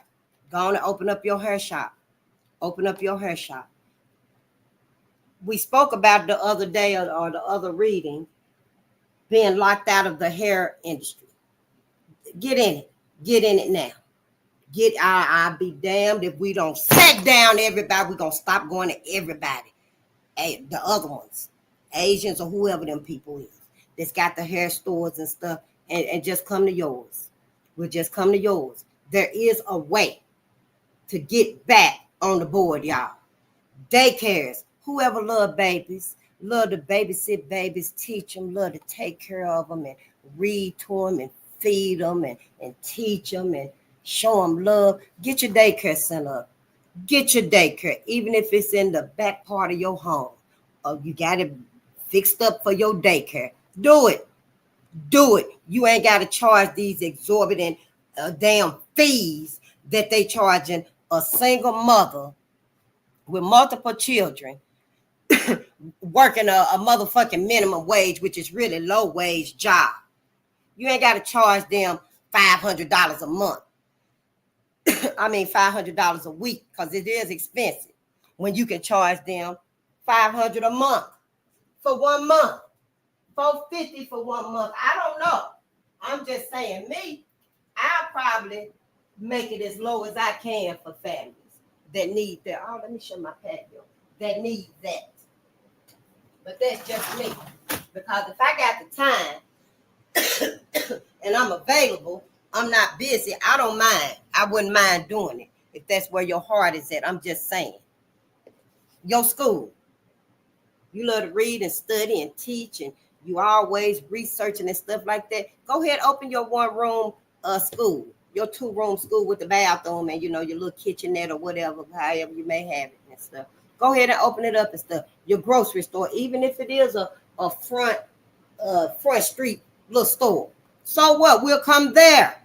Go on and open up your hair shop. Open up your hair shop. We spoke about the other day or the other reading being locked out of the hair industry. Get in it. Get in it now. I'll be damned if we don't sit down everybody. We're going to stop going to everybody. The other ones, Asians or whoever them people is, that's got the hair stores and stuff, and just come to yours. We'll just come to yours. There is a way to get back on the board, y'all. Daycares, whoever love babies, love to babysit babies, teach them, love to take care of them and read to them and feed them and teach them and show them love. Get your daycare center up. Get your daycare, even if it's in the back part of your home. Or you got it fixed up for your daycare. Do it. Do it. You ain't got to charge these exorbitant damn fees that they charging a single mother with multiple children working a motherfucking minimum wage, which is really low wage job. You ain't got to charge them $500 a month. I mean, $500 a week, because it is expensive when you can charge them $500 a month for 1 month, $450 for 1 month. I don't know. I'm just saying, me, I'll probably make it as low as I can for families that need that. Oh, let me show my patio. That need that. But that's just me. Because if I got the time and I'm available, I'm not busy, I don't mind. I wouldn't mind doing it if that's where your heart is at. I'm just saying. Your school. You love to read and study and teach, and you always researching and stuff like that. Go ahead, open your 1-room school, your 2-room school with the bathroom and, your little kitchenette or whatever, however you may have it and stuff. Go ahead and open it up and stuff. Your grocery store, even if it is a front street little store. So what? We'll come there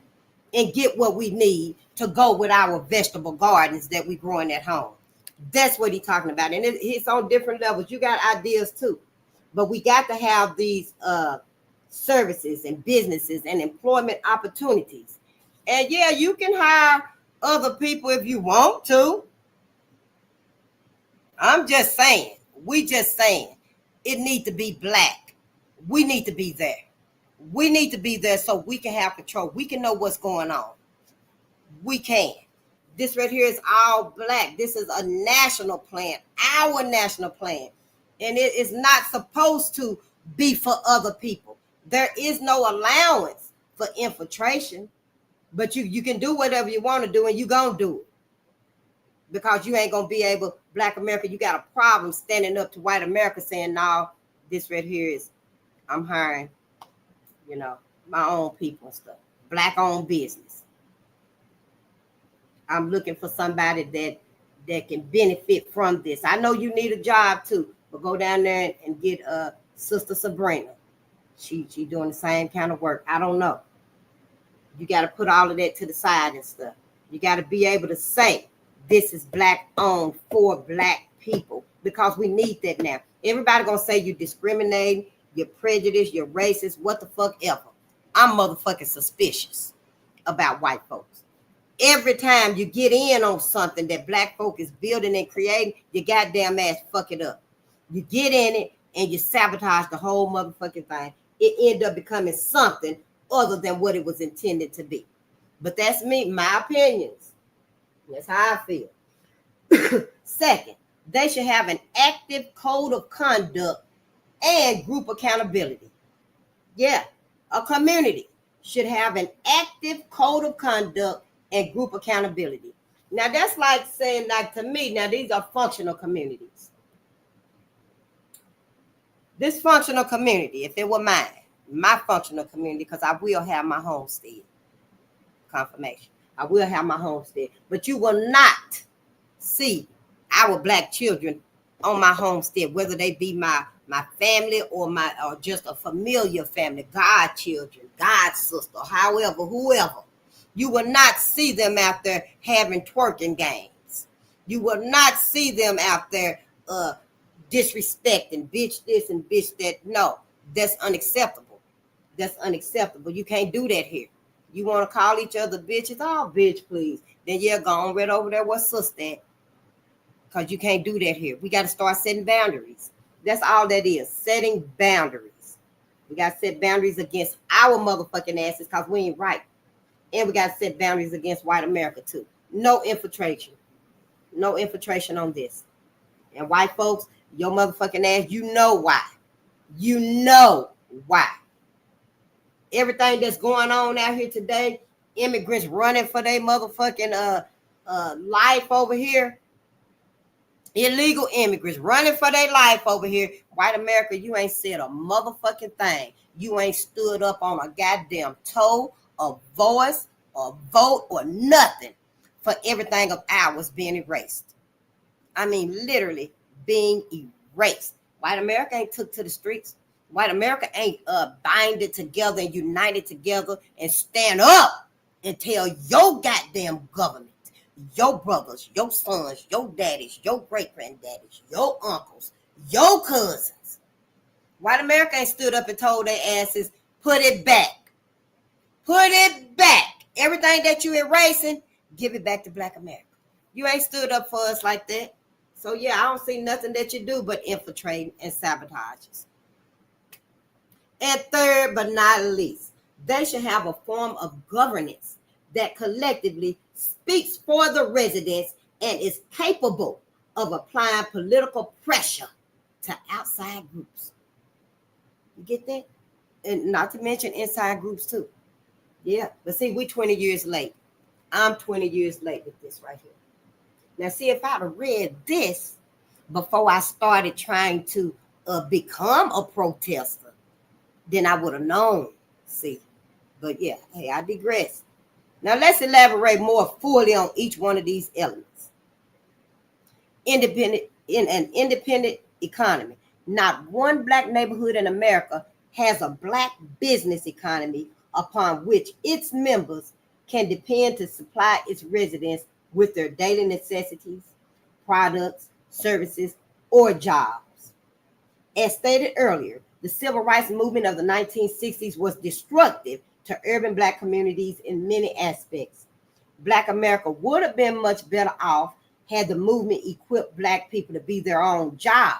and get what we need to go with our vegetable gardens that we growing at home. That's what he's talking about. And it's on different levels. You got ideas too. But we got to have these services and businesses and employment opportunities. And yeah, you can hire other people if you want to. I'm just saying. We just saying. It need to be Black. We need to be there. We need to be there so we can have control. We can know what's going on. We can. This right here is all black. This is a national plan, our national plan. And it is not supposed to be for other people. There is no allowance for infiltration, but you can do whatever you want to do, and you're going to do it. Because you ain't going to be able, Black America, you got a problem standing up to white America saying, no, this right here is, I'm hiring, my own people and stuff. Black-owned business. I'm looking for somebody that can benefit from this. I know you need a job too, but go down there and get Sister Sabrina. She doing the same kind of work. I don't know. You got to put all of that to the side and stuff. You got to be able to say, this is Black-owned for Black people, because we need that now. Everybody going to say you discriminating, you're prejudiced, you're racist, what the fuck ever. I'm motherfucking suspicious about white folks. Every time you get in on something that Black folk is building and creating, you goddamn ass fuck it up. You get in it and you sabotage the whole motherfucking thing. It end up becoming something other than what it was intended to be. But that's me, my opinions. That's how I feel. Second, they should have an active code of conduct and group accountability. Yeah, a community should have an active code of conduct and group accountability. Now, that's like saying, like, to me, now these are functional communities. This functional community, if it were mine, my functional community, because I will have my homestead. Confirmation. I will have my homestead. But you will not see our Black children on my homestead, whether they be my family or just a familiar family, godchildren, god sister, however, whoever. You will not see them out there having twerking games. You will not see them out there disrespecting, bitch this and bitch that. No, that's unacceptable. That's unacceptable. You can't do that here. You want to call each other bitches? Oh, bitch, please. Then you're going right over there where sister at. Because you can't do that here. We got to start setting boundaries. That's all that is, setting boundaries. We got to set boundaries against our motherfucking asses because we ain't right. And we got to set boundaries against white America too. No infiltration. No infiltration on this. And white folks, your motherfucking ass, you know why. You know why. Everything that's going on out here today, immigrants running for their motherfucking life over here. Illegal immigrants running for their life over here. White America, you ain't said a motherfucking thing. You ain't stood up on a goddamn toe, a voice, or vote, or nothing for everything of ours being erased. I mean, literally being erased. White America ain't took to the streets. White America ain't binded together and united together and stand up and tell your goddamn government, your brothers, your sons, your daddies, your great-granddaddies, your uncles, your cousins. White America ain't stood up and told their asses, put it back. Put it back. Everything that you erasing, give it back to Black America. You ain't stood up for us like that. So, yeah, I don't see nothing that you do but infiltrate and sabotage us. And third, but not least, they should have a form of governance that collectively speaks for the residents and is capable of applying political pressure to outside groups. You get that? And not to mention inside groups too. Yeah, but see, we're 20 years late. I'm 20 years late with this right here. Now, see, if I'd have read this before I started trying to become a protester, then I would have known, see. But yeah, hey, I digress. Now let's elaborate more fully on each one of these elements. In an independent economy, not one Black neighborhood in America has a Black business economy upon which its members can depend to supply its residents with their daily necessities, products, services, or jobs. As stated earlier, the civil rights movement of the 1960s was destructive to urban Black communities in many aspects. Black America would have been much better off had the movement equipped Black people to be their own job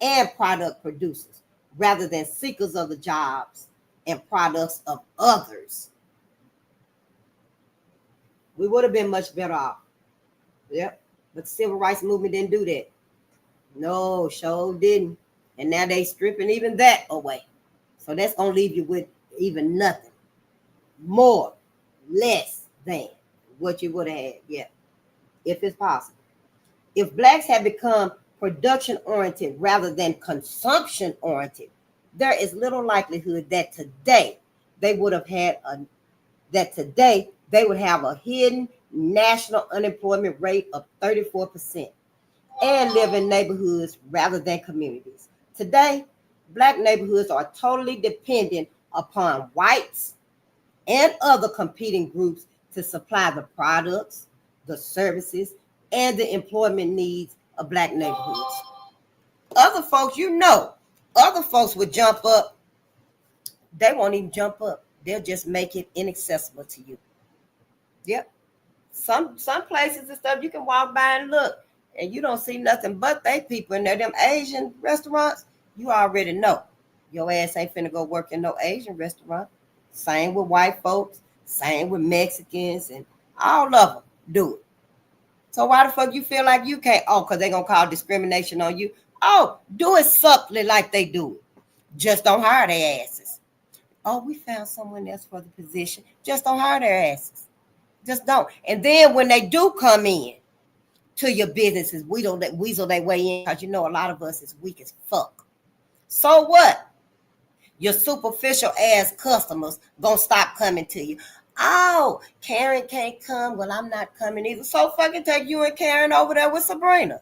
and product producers, rather than seekers of the jobs and products of others, we would have been much better off. Yep. But the civil rights movement didn't do that. No, sure didn't. And now they stripping even that away. So that's going to leave you with even nothing. More, less than what you would have had. Yeah. If it's possible. If blacks had become production-oriented rather than consumption-oriented, there is little likelihood that today they would have a hidden national unemployment rate of 34% and live in neighborhoods rather than communities. Today, black neighborhoods are totally dependent upon whites and other competing groups to supply the products, the services, and the employment needs of black neighborhoods. Other folks would jump up. They won't even jump up. They'll just make it inaccessible to you. Yep. Some places and stuff you can walk by and look, and you don't see nothing but they people in there. Them Asian restaurants, you already know. Your ass ain't finna go work in no Asian restaurant. Same with white folks, same with Mexicans, and all of them do it. So why the fuck you feel like you can't? Oh, because they're going to call discrimination on you. Oh, do it subtly like they do it. Just don't hire their asses. Oh, we found someone else for the position. Just don't hire their asses. Just don't. And then when they do come in to your businesses, weasel their way in, because you know a lot of us is weak as fuck. So what? Your superficial ass customers gonna stop coming to you. Oh, Karen can't come. Well, I'm not coming either. So fucking take you and Karen over there with Sabrina.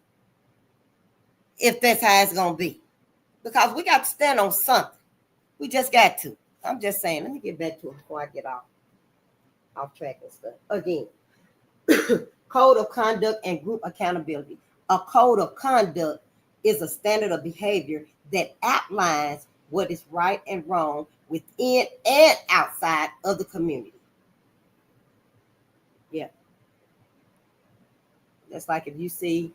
If that's how it's gonna be. Because we got to stand on something. We just got to. I'm just saying, let me get back to it before I get off track and stuff. Again, code of conduct and group accountability. A code of conduct is a standard of behavior that outlines what is right and wrong within and outside of the community. Yeah. That's like if you see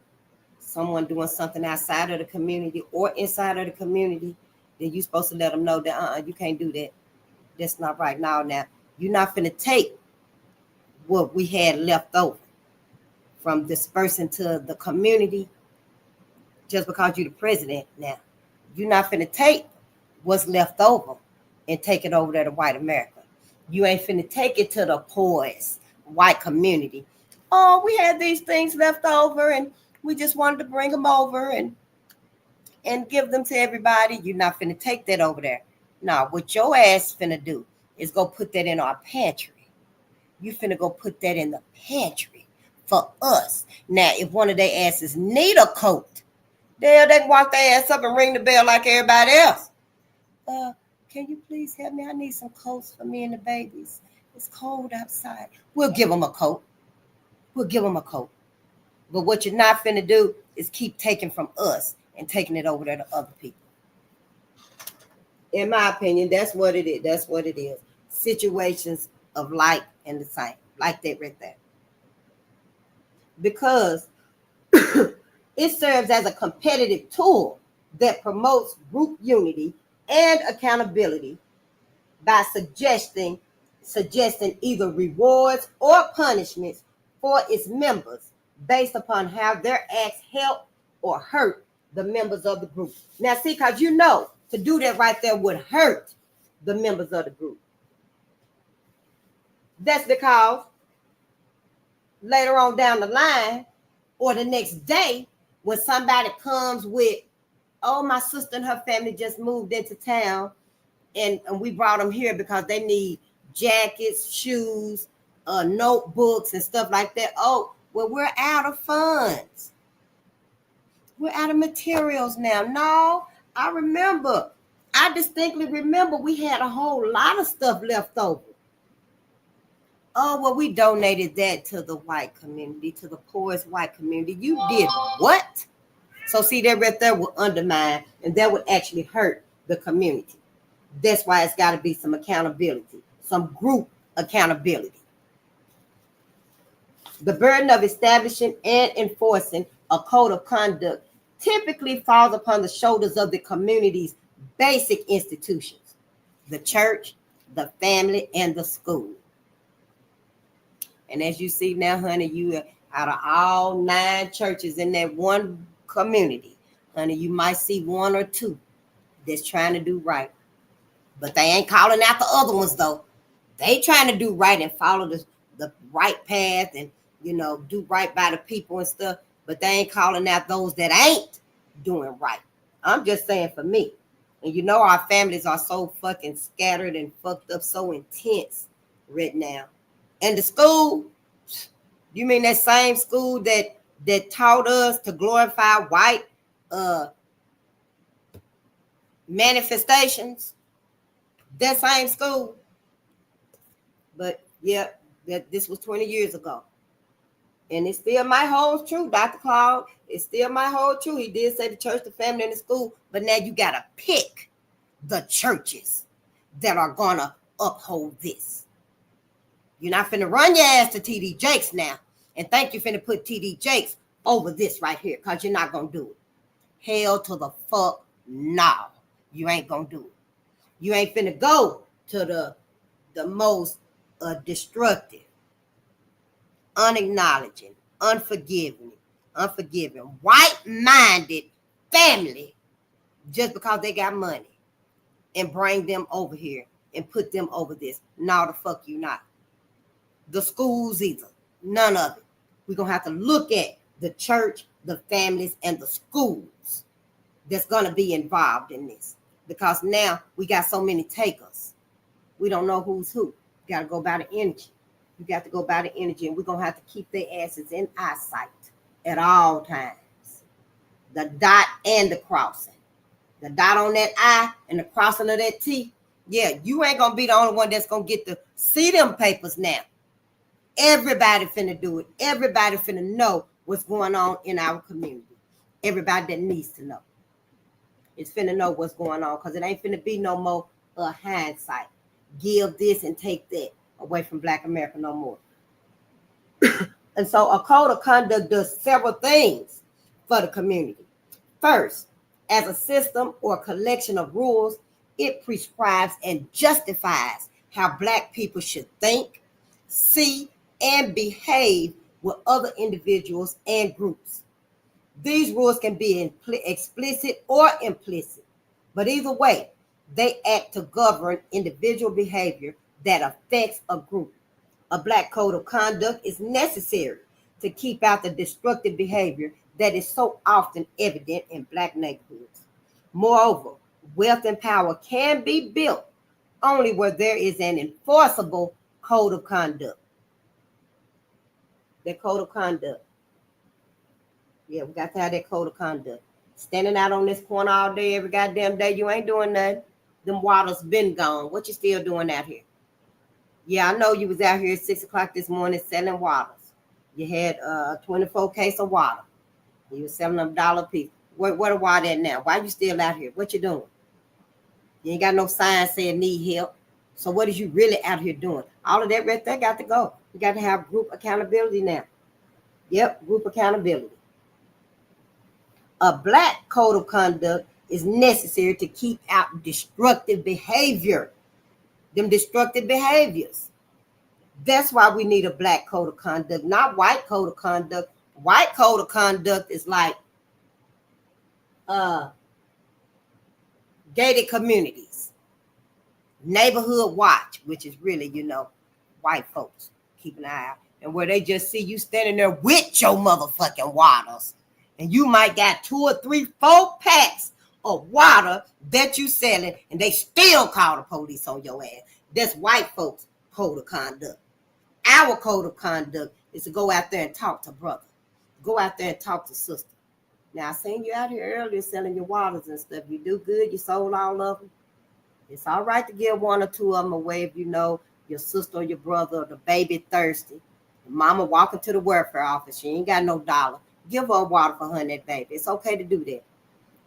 someone doing something outside of the community or inside of the community, then you're supposed to let them know that you can't do that. That's not right. Now, you're not finna take what we had left over from dispersing to the community just because you're the president now. You're not finna take what's left over and take it over there to white America. You ain't finna take it to the poorest white community. Oh, we had these things left over and we just wanted to bring them over and give them to everybody. You're not finna take that over there. Now, what your ass finna do is go put that in our pantry. You finna go put that in the pantry for us. Now, if one of their asses need a coat, they can walk their ass up and ring the bell like everybody else. Can you please help me? I need some coats for me and the babies. It's cold outside. We'll give them a coat. But what you're not finna do is keep taking from us and taking it over there to other people. In my opinion, that's what it is. Situations of like and the same. Like that right there. Because it serves as a competitive tool that promotes group unity and accountability by suggesting either rewards or punishments for its members based upon how their acts help or hurt the members of the group. Now, see, because to do that right there would hurt the members of the group. That's because later on down the line or the next day, when somebody comes with, oh, my sister and her family just moved into town and we brought them here because they need jackets, shoes, notebooks and stuff like that. Oh, well, we're out of funds. We're out of materials now. No, I distinctly remember we had a whole lot of stuff left over. Oh, well, we donated that to the white community, to the poorest white community. You did what? So see, that right there will undermine, and that would actually hurt the community. That's why it's got to be some accountability, some group accountability. The burden of establishing and enforcing a code of conduct typically falls upon the shoulders of the community's basic institutions, the church, the family, and the school. And as you see now, honey, you out of all 9 churches in that one community, honey, you might see 1 or 2 that's trying to do right. But they ain't calling out the other ones, though. They trying to do right and follow the right path and, do right by the people and stuff. But they ain't calling out those that ain't doing right. I'm just saying for me. And our families are so fucking scattered and fucked up, so intense right now. And the school, you mean that same school that taught us to glorify white manifestations? That same school. But yeah, this was 20 years ago. And it still might hold true, Dr. Claud. It still might hold true. He did say the church, the family, and the school. But now you got to pick the churches that are going to uphold this. You're not finna run your ass to TD Jakes now and think you're finna put TD Jakes over this right here, because you're not going to do it. Hell to the fuck no. You ain't going to do it. You ain't finna go to the most destructive, unacknowledging, unforgiving, white-minded family just because they got money and bring them over here and put them over this. No, the fuck you not. The schools either. None of it. We're going to have to look at the church, the families, and the schools that's going to be involved in this. Because now we got so many takers. We don't know who's who. You got to go by the energy. You got to go by the energy, and we're going to have to keep their asses in eyesight at all times. The dot and the crossing. The dot on that I and the crossing of that T. Yeah, you ain't going to be the only one that's going to get to see them papers now. Everybody finna do it. Everybody finna know what's going on in our community. Everybody that needs to know. It's finna know what's going on, because it ain't finna be no more hindsight. Give this and take that away from Black America no more. And so a code of conduct does several things for the community. First, as a system or collection of rules, it prescribes and justifies how Black people should think, see, and behave with other individuals and groups. These rules can be explicit or implicit, but either way, they act to govern individual behavior that affects a group. A Black code of conduct is necessary to keep out the destructive behavior that is so often evident in Black neighborhoods. Moreover, wealth and power can be built only where there is an enforceable code of conduct. That code of conduct. Yeah, we got to have that code of conduct. Standing out on this corner all day, every goddamn day, you ain't doing nothing. Them waters been gone. What you still doing out here? Yeah, I know you was out here at 6 o'clock this morning selling waters. You had a 24 case of water. You was selling them $1 piece. What a water at now? Why you still out here? What you doing? You ain't got no sign saying need help. So what is you really out here doing? All of that right there got to go. You got to have group accountability now. Yep, group accountability. A Black code of conduct is necessary to keep out destructive behavior. Them destructive behaviors. That's why we need a Black code of conduct, not white code of conduct. White code of conduct is like gated communities, neighborhood watch, which is really, white folks keep an eye out, and where they just see you standing there with your motherfucking waters, and you might got 2 or 3, 4 packs of water that you selling, and they still call the police on your ass. That's white folks' code of conduct. Our code of conduct is to go out there and talk to brother. Go out there and talk to sister. Now, I seen you out here earlier selling your waters and stuff. You do good. You sold all of them. It's all right to give 1 or 2 of them away if you know your sister or your brother or the baby thirsty. Your mama walking to the welfare office. She ain't got no dollar. Give her water for her and that baby. It's okay to do that.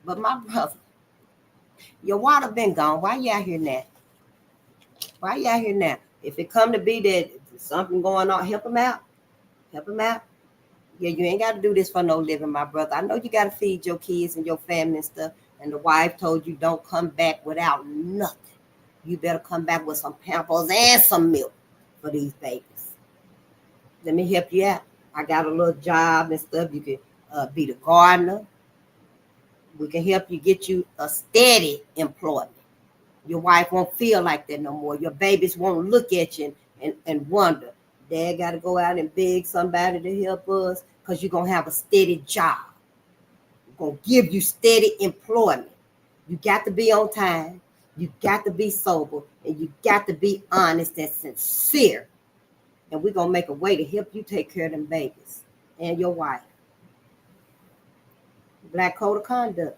But my brother, your water been gone. Why you out here now? Why you out here now? If it come to be that something going on, help him out. Help him out. Yeah, you ain't got to do this for no living, my brother. I know you got to feed your kids and your family and stuff. And the wife told you don't come back without nothing. you better come back with some Pampers and some milk for these babies. Let me help you out. I got a little job and stuff. You can be the gardener. We can help you get you a steady employment. Your wife won't feel like that no more. Your babies won't look at you and wonder, Dad got to go out and beg somebody to help us, because you're going to have a steady job. We're going to give you steady employment. You got to be on time. You got to be sober. And you got to be honest and sincere. And we're going to make a way to help you take care of them babies and your wife. Black code of conduct.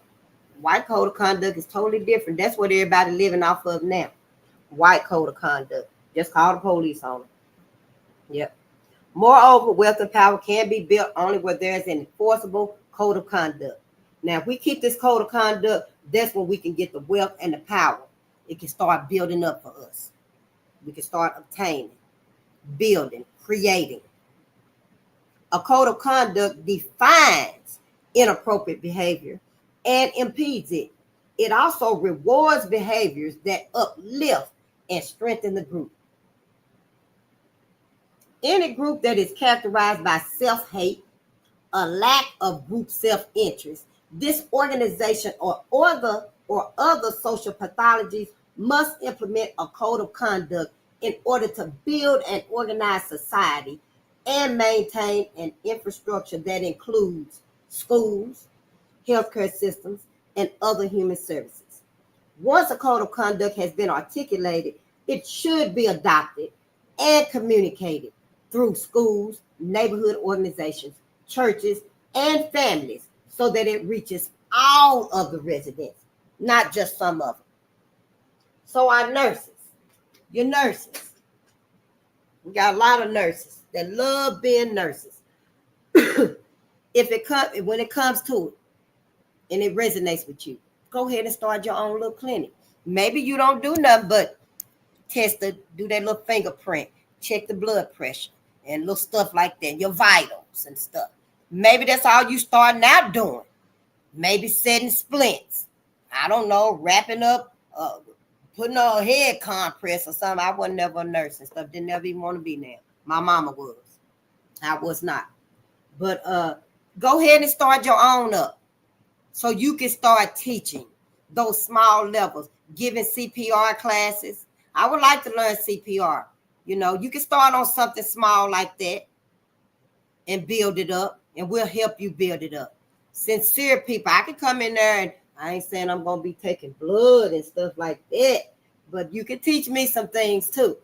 White code of conduct is totally different. That's what everybody living off of now. White code of conduct. Just call the police on them. Yep. Moreover, wealth and power can be built only where there is an enforceable code of conduct. Now, if we keep this code of conduct, that's when we can get the wealth and the power. It can start building up for us. We can start obtaining, building, creating. A code of conduct defines inappropriate behavior and impedes it. It also rewards behaviors that uplift and strengthen the group. Any group that is characterized by self-hate, a lack of group self-interest, disorganization, or other social pathologies must implement a code of conduct in order to build an organized society and maintain an infrastructure that includes schools, healthcare systems, and other human services. Once a code of conduct has been articulated, it should be adopted and communicated through schools, neighborhood organizations, churches, and families so that it reaches all of the residents, not just some of them. So our nurses, your nurses, we got a lot of nurses that love being nurses. When it comes to it and it resonates with you, go ahead and start your own little clinic. Maybe you don't do nothing but do that little fingerprint, check the blood pressure and little stuff like that, your vitals and stuff. Maybe that's all you starting out doing. Maybe setting splints. I don't know, wrapping up, putting on a head compress or something. I was never a nurse and stuff. Didn't never even want to be there. My mama was. I was not. But go ahead and start your own up so you can start teaching those small levels, giving CPR classes. I would like to learn CPR. You know, you can start on something small like that and build it up, and we'll help you build it up. Sincere people, I can come in there and I ain't saying I'm going to be taking blood and stuff like that, but you can teach me some things too.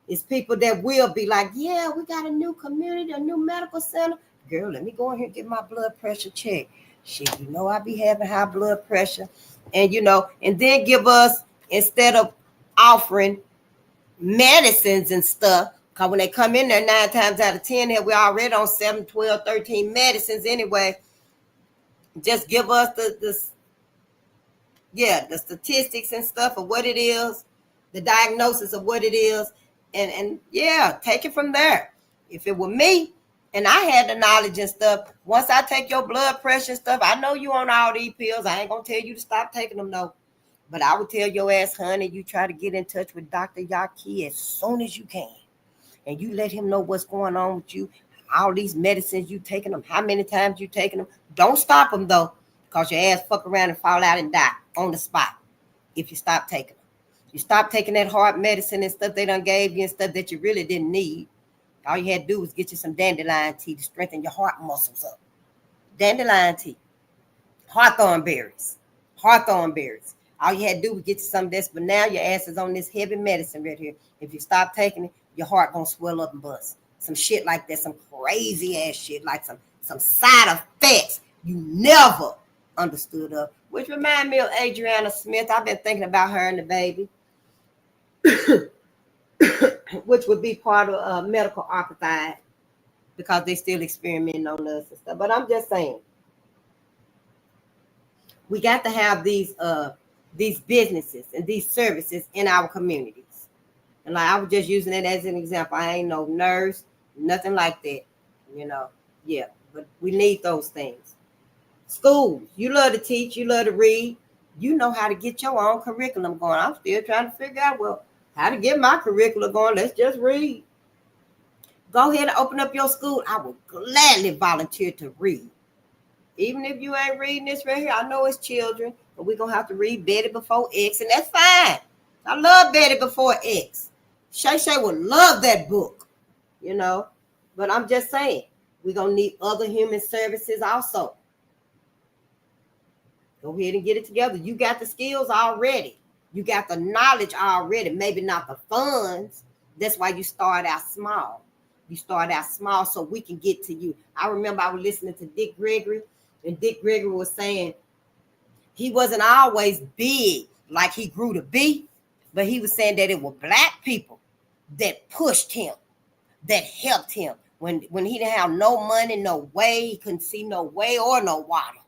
It's people that will be like, yeah, we got a new community, a new medical center. Girl, let me go in here and get my blood pressure checked. Shit, you know I be having high blood pressure. And, you know, and then give us, instead of offering medicines and stuff, because when they come in there 9 times out of 10, we're already on 7, 12, 13 medicines anyway. Just give us the statistics and stuff of what it is, the diagnosis of what it is, and take it from there. If it were me and I had the knowledge and stuff, once I take your blood pressure and stuff, I know you on all these pills. I ain't gonna tell you to stop taking them, no. But I would tell your ass, honey, you try to get in touch with Dr. Yaki as soon as you can. And you let him know what's going on with you, all these medicines you taking them, how many times you taking them. Don't stop them, though, because your ass fuck around and fall out and die on the spot if you stop taking them. You stop taking that heart medicine and stuff they done gave you and stuff that you really didn't need. All you had to do was get you some dandelion tea to strengthen your heart muscles up. Dandelion tea. Hawthorn berries. All you had to do was get you some of this, but now your ass is on this heavy medicine right here. If you stop taking it, your heart gonna swell up and bust. Some shit like that, some crazy ass shit, like some side effects you never understood of. Which remind me of Adriana Smith. I've been thinking about her and the baby, which would be part of medical archive because they still experimenting on us and stuff. But I'm just saying, we got to have these businesses and these services in our communities. And like I was just using it as an example. I ain't no nurse, nothing like that, you know. Yeah, but we need those things. Schools, you love to teach, you love to read. You know how to get your own curriculum going. I'm still trying to figure out, well, how to get my curriculum going. Let's just read. Go ahead and open up your school. I will gladly volunteer to read. Even if you ain't reading this right here, I know it's children, but we're going to have to read Betty Before X, and that's fine. I love Betty Before X. Shay Shay would love that book, you know. But I'm just saying, we're going to need other human services also. Go ahead and get it together. You got the skills already. You got the knowledge already. Maybe not the funds. That's why you start out small. You start out small so we can get to you. I remember I was listening to Dick Gregory, and Dick Gregory was saying he wasn't always big like he grew to be, but he was saying that it were Black people that pushed him, that helped him. When he didn't have no money, no way, he couldn't see no way or no water.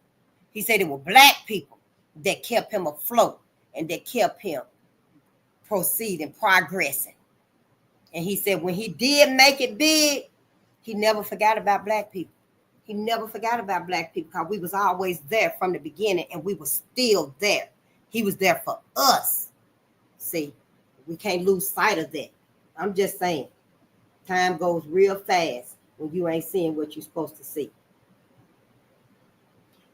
He said it were Black people that kept him afloat and that kept him proceeding, progressing. And he said when he did make it big, he never forgot about Black people. He never forgot about Black people because we was always there from the beginning, and we were still there. He was there for us. See, we can't lose sight of that. I'm just saying, time goes real fast when you ain't seeing what you're supposed to see.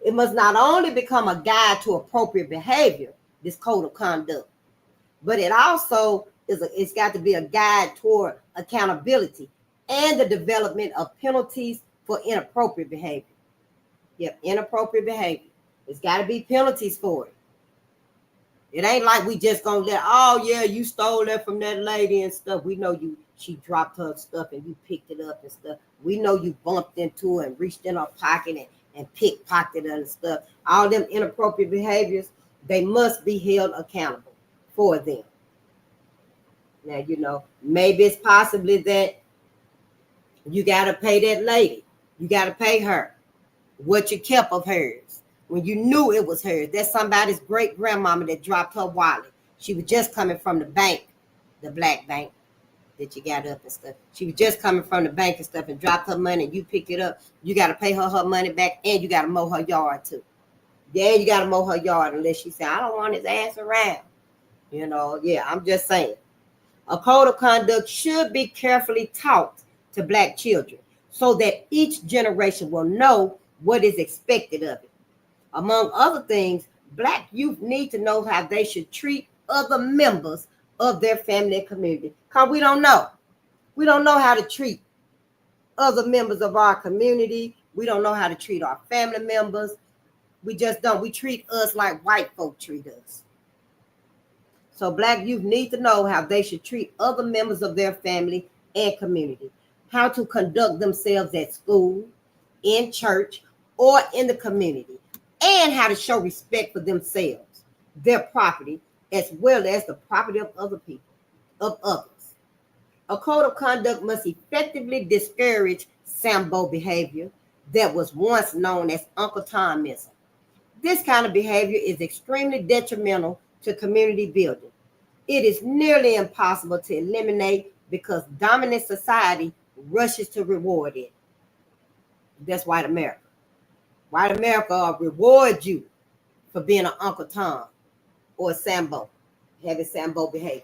It must not only become a guide to appropriate behavior, this code of conduct, but it also it's got to be a guide toward accountability and the development of penalties for inappropriate behavior. Yep, inappropriate behavior. There's got to be penalties for it. It ain't like we just gonna let, oh yeah, you stole that from that lady and stuff. We know she dropped her stuff and you picked it up and stuff. We know you bumped into her and reached in her pocket and pickpocketed her and stuff. All them inappropriate behaviors, they must be held accountable for them. Now, you know, maybe it's possibly that you got to pay that lady. You got to pay her what you kept of hers when you knew it was hers. That's somebody's great grandmama that dropped her wallet. She was just coming from the bank, the Black bank that you got up and stuff. She was just coming from the bank and stuff and dropped her money. And you pick it up. You got to pay her money back, and you got to mow her yard too. Yeah, you got to mow her yard unless she said, I don't want his ass around. You know, yeah, I'm just saying. A code of conduct should be carefully taught to Black children so that each generation will know what is expected of it. Among other things, Black youth need to know how they should treat other members of their family and community. Because we don't know. We don't know how to treat other members of our community. We don't know how to treat our family members. We just don't. We treat us like white folk treat us. So Black youth need to know how they should treat other members of their family and community, how to conduct themselves at school, in church, or in the community, and how to show respect for themselves, their property, as well as the property of other people, of others. A code of conduct must effectively discourage Sambo behavior that was once known as Uncle Tomism. This kind of behavior is extremely detrimental to community building. It is nearly impossible to eliminate because dominant society rushes to reward it. That's white America. White America rewards you for being an Uncle Tom or a Sambo, having Sambo behavior.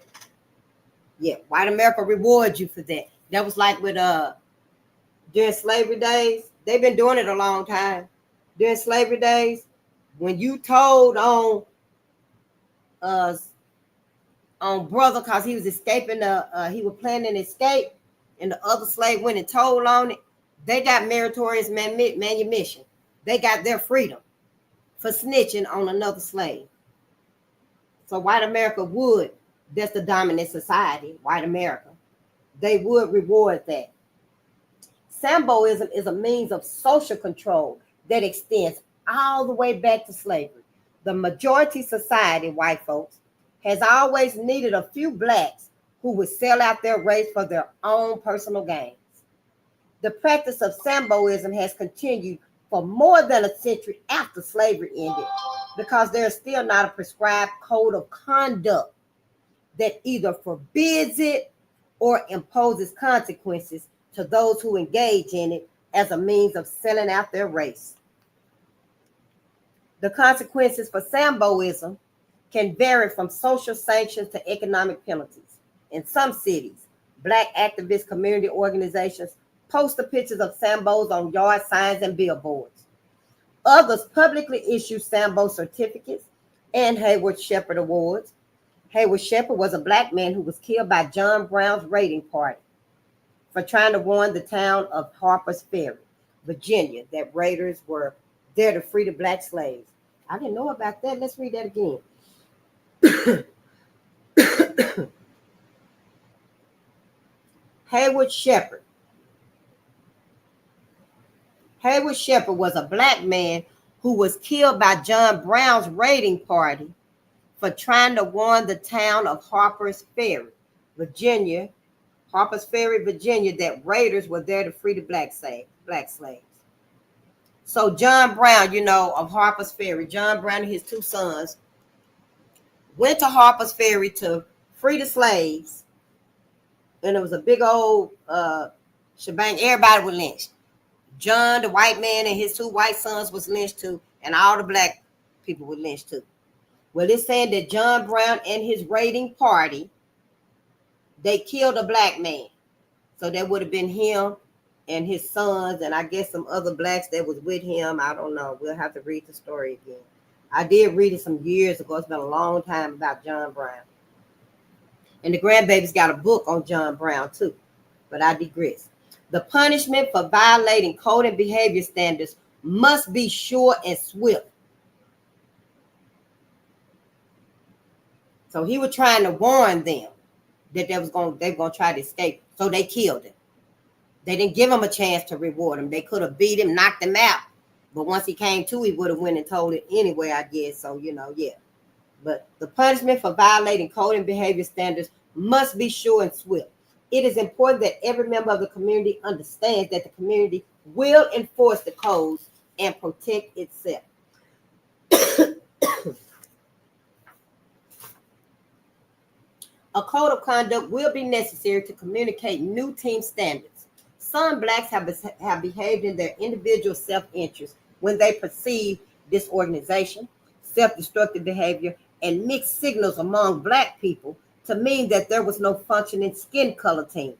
Yeah, white America rewards you for that. That was like with during slavery days. They've been doing it a long time. During slavery days, when you told on brother because he was escaping, he was planning an escape, and the other slave went and told on it, they got meritorious manumission. They got their freedom for snitching on another slave. So white America would, that's the dominant society, white America, they would reward that. Samboism is a means of social control that extends all the way back to slavery. The majority society, white folks, has always needed a few Blacks who would sell out their race for their own personal gains. The practice of Samboism has continued for more than a century after slavery ended because there is still not a prescribed code of conduct that either forbids it or imposes consequences to those who engage in it as a means of selling out their race. The consequences for Samboism can vary from social sanctions to economic penalties. In some cities, Black activist community organizations post the pictures of Sambos on yard signs and billboards. Others publicly issue Sambo certificates and Hayward Shepherd Awards. Hayward Shepherd was a Black man who was killed by John Brown's raiding party for trying to warn the town of Harper's Ferry, Virginia, that raiders were there to free the Black slaves. I didn't know about that. Let's read that again. Hayward Shepherd. Hayward Shepherd was a Black man who was killed by John Brown's raiding party for trying to warn the town of Harper's Ferry, Virginia, that raiders were there to free the Black slaves. So John Brown, of Harper's Ferry, John Brown and his two sons went to Harper's Ferry to free the slaves. And it was a big old shebang. Everybody was lynched. John, the white man, and his two white sons was lynched too. And all the Black people were lynched too. Well, it's saying that John Brown and his raiding party, they killed a Black man. So that would have been him and his sons, and I guess some other Blacks that was with him. I don't know. We'll have to read the story again. I did read it some years ago. It's been a long time about John Brown. And the grandbaby's got a book on John Brown too. But I digress. The punishment for violating code and behavior standards must be sure and swift. So he was trying to warn them that they were going to try to escape. So they killed him. They didn't give him a chance to reward him. They could have beat him, knocked him out. But once he came to, he would have went and told it anyway, I guess. So, yeah. But the punishment for violating code and behavior standards must be sure and swift. It is important that every member of the community understands that the community will enforce the codes and protect itself. A code of conduct will be necessary to communicate new team standards. Some Blacks have behaved in their individual self-interest when they perceive disorganization, self-destructive behavior, and mixed signals among Black people to mean that there was no functioning skin color team.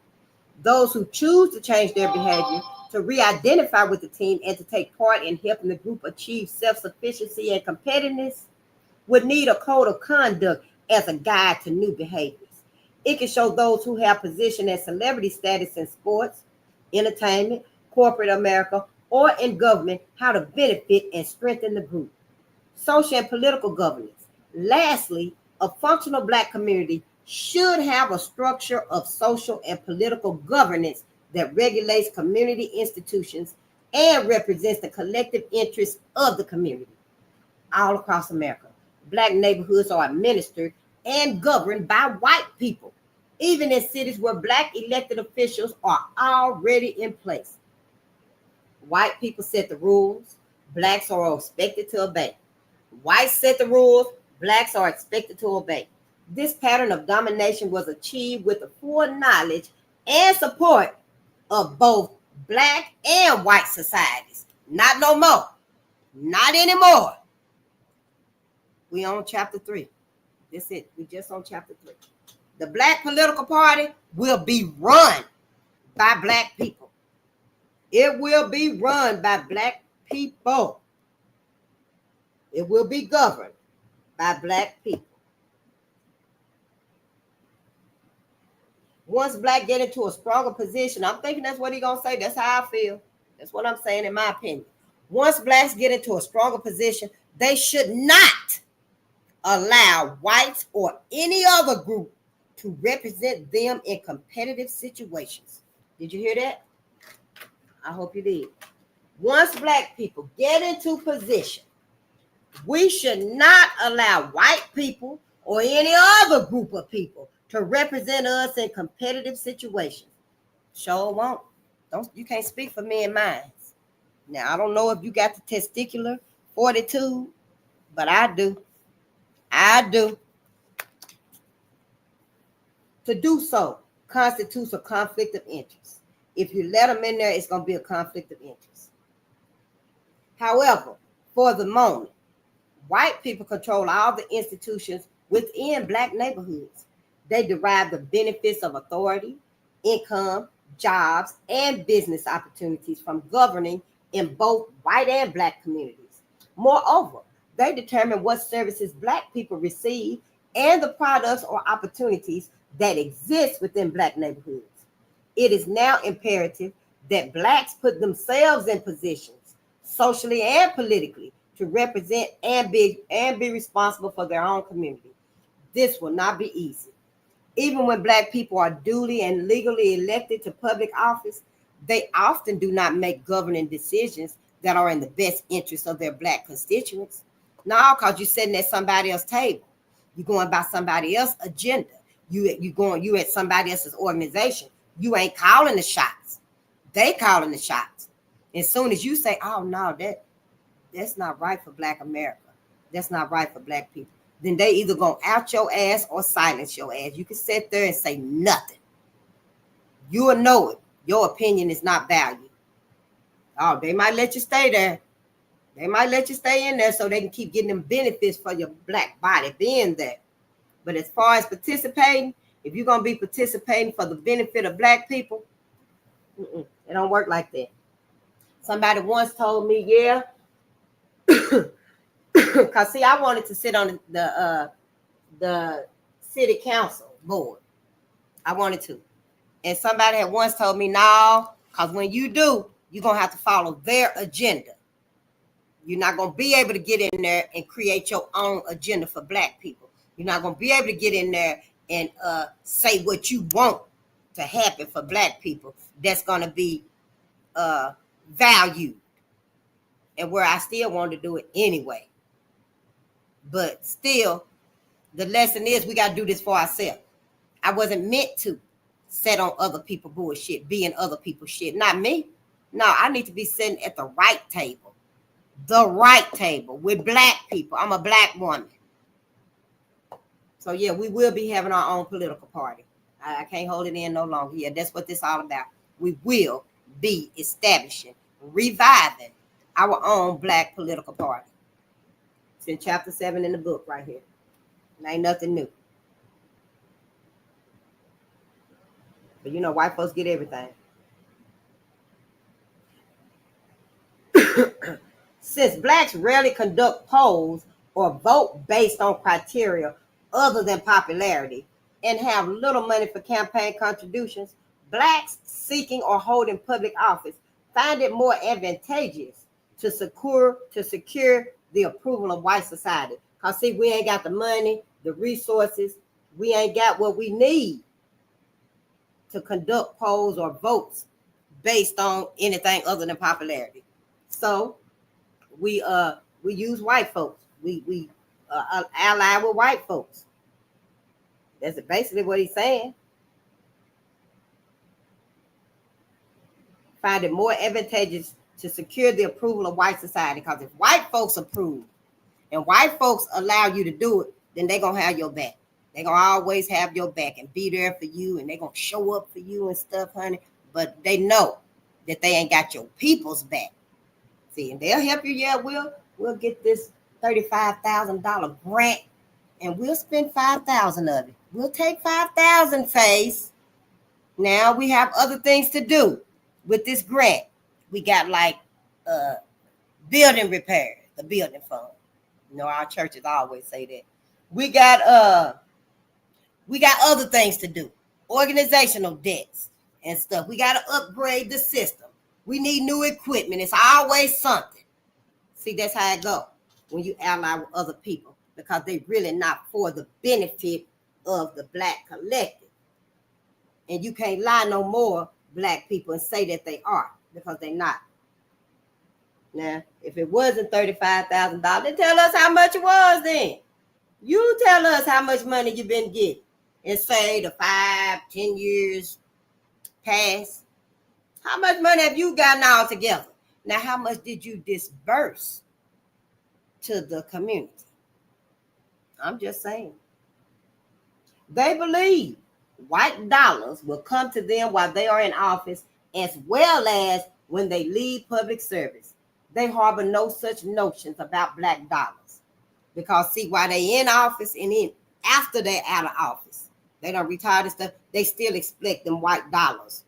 Those who choose to change their behavior, to re-identify with the team, and to take part in helping the group achieve self-sufficiency and competitiveness would need a code of conduct as a guide to new behaviors. It can show those who have position and celebrity status in sports, entertainment, corporate America, or in government how to benefit and strengthen the group. Social and political governance. Lastly, a functional Black community should have a structure of social and political governance that regulates community institutions and represents the collective interests of the community. All across America, Black neighborhoods are administered and governed by white people, even in cities where Black elected officials are already in place. White people set the rules, Blacks are expected to obey. Whites set the rules, Blacks are expected to obey. This pattern of domination was achieved with the full knowledge and support of both Black and white societies. Not no more. Not anymore. We on chapter 3. That's it. We just on chapter 3. The Black political party will be run by Black people. It will be run by Black people. It will be governed by Black people. Once Black get into a stronger position, I'm thinking that's what he's going to say. That's how I feel. That's what I'm saying in my opinion. Once Blacks get into a stronger position, they should not allow whites or any other group to represent them in competitive situations. Did you hear that? I hope you did. Once Black people get into position, we should not allow white people or any other group of people to represent us in competitive situations. Sure won't. You can't speak for me and mine. Now, I don't know if you got the testicular fortitude, but I do. I do. To do so constitutes a conflict of interest. If you let them in there, it's going to be a conflict of interest. However, for the moment, White people control all the institutions within Black neighborhoods. They derive the benefits of authority, income, jobs, and business opportunities from governing in both white and Black communities. Moreover, they determine what services Black people receive and the products or opportunities that exist within Black neighborhoods. It is now imperative that Blacks put themselves in positions, socially and politically, to represent and be responsible for their own community. This will not be easy. Even when Black people are duly and legally elected to public office, they often do not make governing decisions that are in the best interest of their Black constituents. No, because you're sitting at somebody else's table. You're going by somebody else's agenda. You at somebody else's organization. You ain't calling the shots. They calling the shots. As soon as you say, oh no, that's not right for Black America. That's not right for Black people. Then they either gonna out your ass or silence your ass. You can sit there and say nothing. You will know it. Your opinion is not valued. Oh, they might let you stay there. They might let you stay in there so they can keep getting them benefits for your Black body being there. But as far as participating, if you're gonna be participating for the benefit of Black people, it don't work like that. Somebody once told me, yeah, because see, I wanted to sit on the city council board. I wanted to. And somebody had once told me, no, because when you do, you're going to have to follow their agenda. You're not going to be able to get in there and create your own agenda for Black people. You're not going to be able to get in there and say what you want to happen for Black people that's going to be valued. And where I still want to do it anyway. But still, the lesson is we got to do this for ourselves. I wasn't meant to sit on other people's bullshit, be in other people's shit. Not me. No, I need to be sitting at the right table. The right table with Black people. I'm a Black woman. So yeah, we will be having our own political party. I can't hold it in no longer. Yeah, that's what this all about. We will be establishing, reviving our own Black political party. It's in chapter 7 in the book right here. It ain't nothing new. But you know, white folks get everything. Since Blacks rarely conduct polls or vote based on criteria other than popularity and have little money for campaign contributions, Blacks seeking or holding public office find it more advantageous to secure the approval of white society. Because see, we ain't got the money, the resources, we ain't got what we need to conduct polls or votes based on anything other than popularity. So we use white folks. We ally with white folks. That's basically what he's saying. Find it more advantageous to secure the approval of white society, because if white folks approve and white folks allow you to do it, then they're gonna have your back. They're gonna always have your back and be there for you, and they're gonna show up for you and stuff, honey. But they know that they ain't got your people's back. See, and they'll help you. Yeah, we'll get this $35,000 grant, and we'll spend 5,000 of it. We'll take 5,000 face. Now we have other things to do with this grant. We got like building repair, the building fund. You know, our churches always say that. We got other things to do, organizational debts and stuff. We got to upgrade the system. We need new equipment. It's always something. See, that's how it goes when you ally with other people, because they really not for the benefit of the Black collective. And you can't lie no more, Black people, and say that they are, because they're not. Now, if it wasn't $35,000, then tell us how much it was then. You tell us how much money you've been getting and say the 5-10 years past. How much money have you gotten all together? Now, how much did you disburse to the community? I'm just saying. They believe white dollars will come to them while they are in office, as well as when they leave public service. They harbor no such notions about Black dollars. Because see, while they in office and then after they're out of office, they don't retire and stuff, they still expect them white dollars,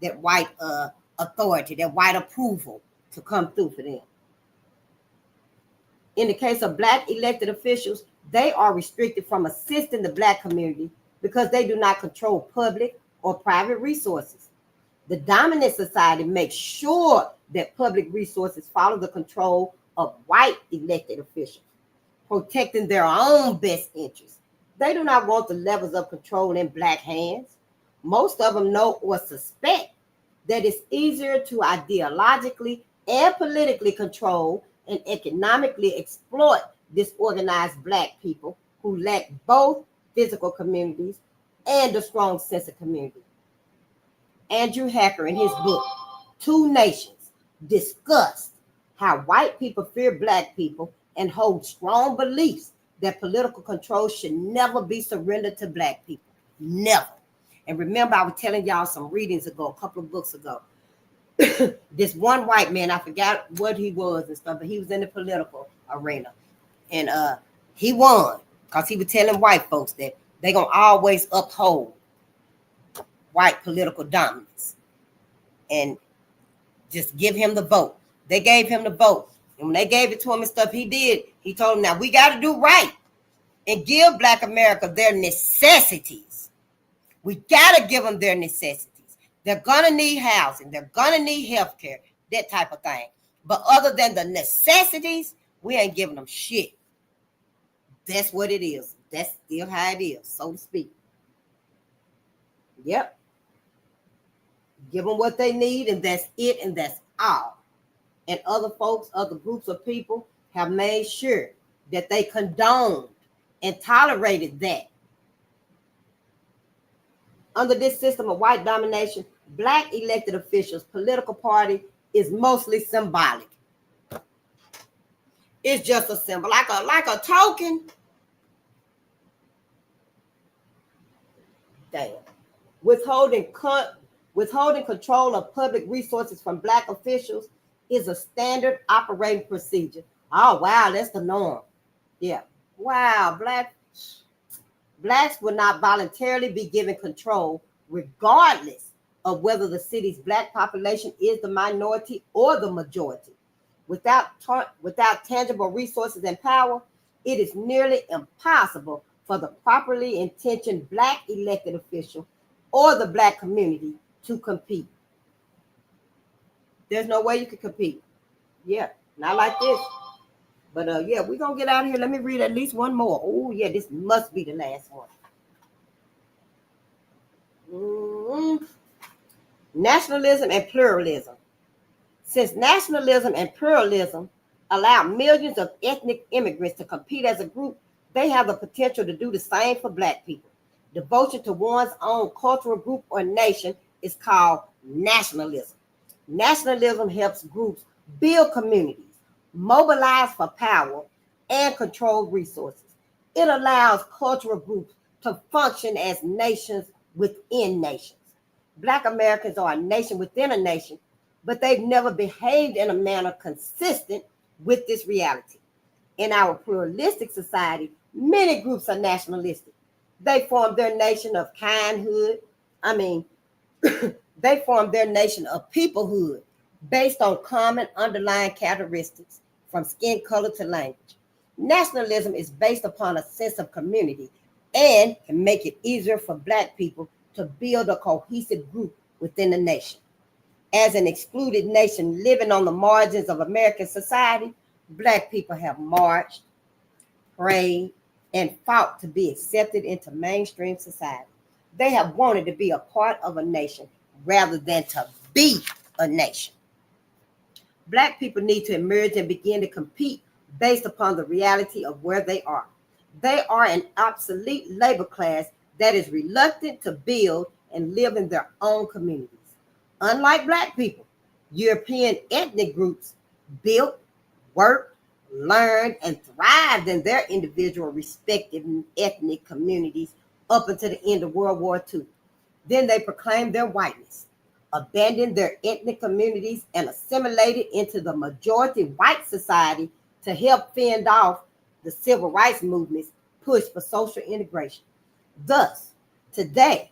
that white authority, that white approval to come through for them. In the case of Black elected officials, they are restricted from assisting the Black community because they do not control public or private resources. The dominant society makes sure that public resources follow the control of white elected officials, protecting their own best interests. They do not want the levels of control in Black hands. Most of them know or suspect that it's easier to ideologically and politically control and economically exploit disorganized Black people who lack both physical communities and a strong sense of community. Andrew Hacker, in his book, Two Nations, discussed how white people fear Black people and hold strong beliefs that political control should never be surrendered to Black people. Never. And remember, I was telling y'all some readings ago, a couple of books ago. This one white man, I forgot what he was and stuff, but he was in the political arena. And he won because he was telling white folks that they're going to always uphold white political dominance and just give him the vote. They gave him the vote. And when they gave it to him and stuff, he told them, now we got to do right and give Black America their necessities. We got to give them their necessities. They're going to need housing. They're going to need health care, that type of thing. But other than the necessities, we ain't giving them shit. That's what it is. That's still how it is, so to speak. Yep. Give them what they need, and that's it, and that's all. And other folks, other groups of people have made sure that they condoned and tolerated that. Under this system of white domination, Black elected officials' political party is mostly symbolic. It's just a symbol, like a token. Damn. Withholding control of public resources from Black officials is a standard operating procedure. Oh, wow, that's the norm. Yeah. Wow, Blacks will not voluntarily be given control regardless of whether the city's Black population is the minority or the majority. Without tangible resources and power, it is nearly impossible for the properly intentioned Black elected official or the Black community to compete. There's no way you can compete. Yeah, not like this. But yeah, we're going to get out of here. Let me read at least one more. Oh, yeah, this must be the last one. Nationalism and pluralism. Since nationalism and pluralism allow millions of ethnic immigrants to compete as a group, they have the potential to do the same for Black people. Devotion to one's own cultural group or nation is called nationalism. Nationalism helps groups build communities, mobilize for power, and control resources. It allows cultural groups to function as nations within nations. Black Americans are a nation within a nation, but they've never behaved in a manner consistent with this reality. In our pluralistic society, many groups are nationalistic. They form their nation of kindhood. They form their nation of peoplehood based on common underlying characteristics from skin color to language. Nationalism is based upon a sense of community and can make it easier for Black people to build a cohesive group within the nation. As an excluded nation living on the margins of American society, Black people have marched, prayed, and fought to be accepted into mainstream society. They have wanted to be a part of a nation rather than to be a nation. Black people need to emerge and begin to compete based upon the reality of where they are. They are an obsolete labor class that is reluctant to build and live in their own communities. Unlike Black people, European ethnic groups built, worked, learned, and thrived in their individual respective ethnic communities up until the end of World War II. Then they proclaimed their whiteness, abandoned their ethnic communities, and assimilated into the majority white society to help fend off the civil rights movements pushed for social integration. Thus, today,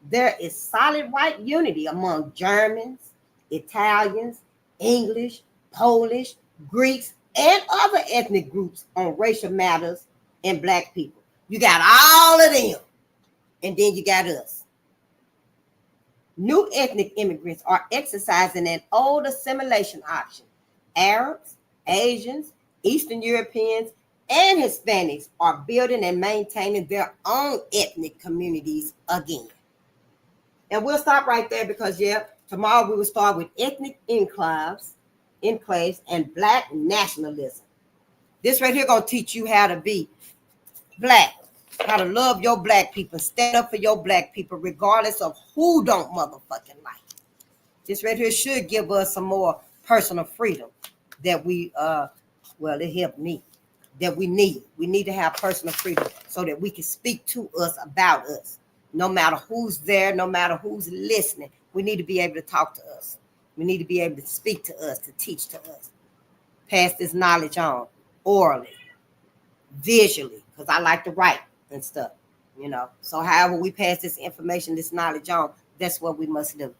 there is solid white unity among Germans, Italians, English, Polish, Greeks, and other ethnic groups on racial matters and black people. You got all of them, and then you got us. New ethnic immigrants are exercising an old assimilation option. Arabs, Asians, Eastern Europeans, and Hispanics are building and maintaining their own ethnic communities again. And we'll stop right there because, tomorrow we will start with ethnic enclaves, and black nationalism. This right here going to teach you how to be black, how to love your black people, stand up for your black people, regardless of who don't motherfucking like. This right here should give us some more personal freedom that we, it helped me, that we need. We need to have personal freedom so that we can speak to us about us. No matter who's there, no matter who's listening, we need to be able to talk to us. We need to be able to speak to us, to teach to us. Pass this knowledge on orally, visually, because I like to write and stuff, So however we pass this information, this knowledge on, that's what we must do.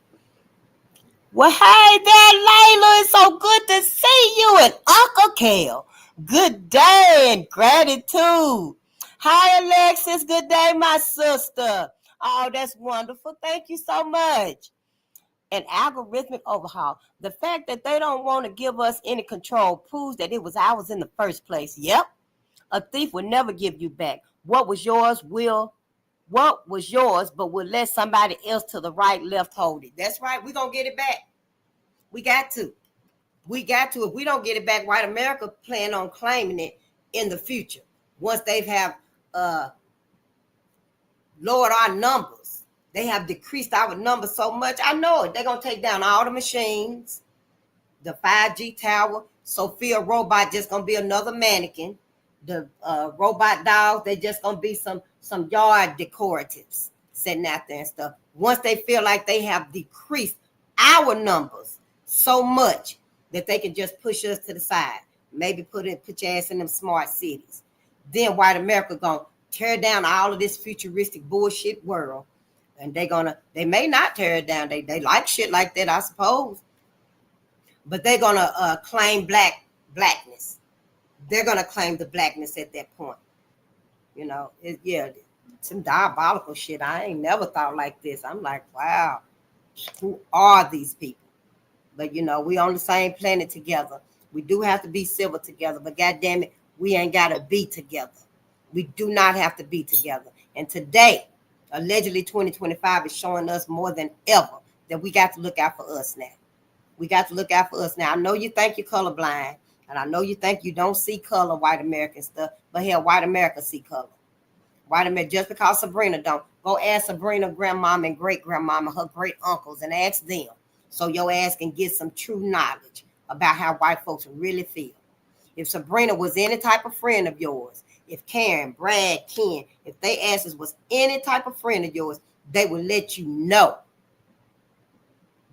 Well, hey there, Layla. It's so good to see you and Uncle Kale. Good day and gratitude. Hi, Alexis. Good day, my sister. Oh, that's wonderful. Thank you so much. An algorithmic overhaul. The fact that they don't want to give us any control proves that it was ours in the first place. Yep. A thief will never give you back. What was yours, but will let somebody else to the right, left hold it. That's right. We're going to get it back. We got to. If we don't get it back, white America plan on claiming it in the future. Once they have lowered our numbers, they have decreased our numbers so much. I know it. They're going to take down all the machines, the 5G tower. Sophia robot just going to be another mannequin. The robot dolls, they just going to be some yard decoratives sitting out there and stuff. Once they feel like they have decreased our numbers so much that they can just push us to the side, maybe put your ass in them smart cities, then white America going to tear down all of this futuristic bullshit world. And they may not tear it down. They like shit like that, I suppose. But they're going to claim blackness. They're going to claim the blackness at that point. Some diabolical shit. I ain't never thought like this. I'm like, wow, who are these people? But, we on the same planet together. We do have to be civil together. But goddamn it, we ain't got to be together. We do not have to be together. And today, allegedly 2025 is showing us more than ever that we got to look out for us now. We got to look out for us now. I know you think you're colorblind, and I know you think you don't see color, white American stuff, but hell, white America see color. White America, just because Sabrina don't, go ask Sabrina grandmama and great grandmama, her great uncles, and ask them so your ass can get some true knowledge about how white folks really feel. If Sabrina was any type of friend of yours, if Karen, Brad, Ken, if they asses was any type of friend of yours, they would let you know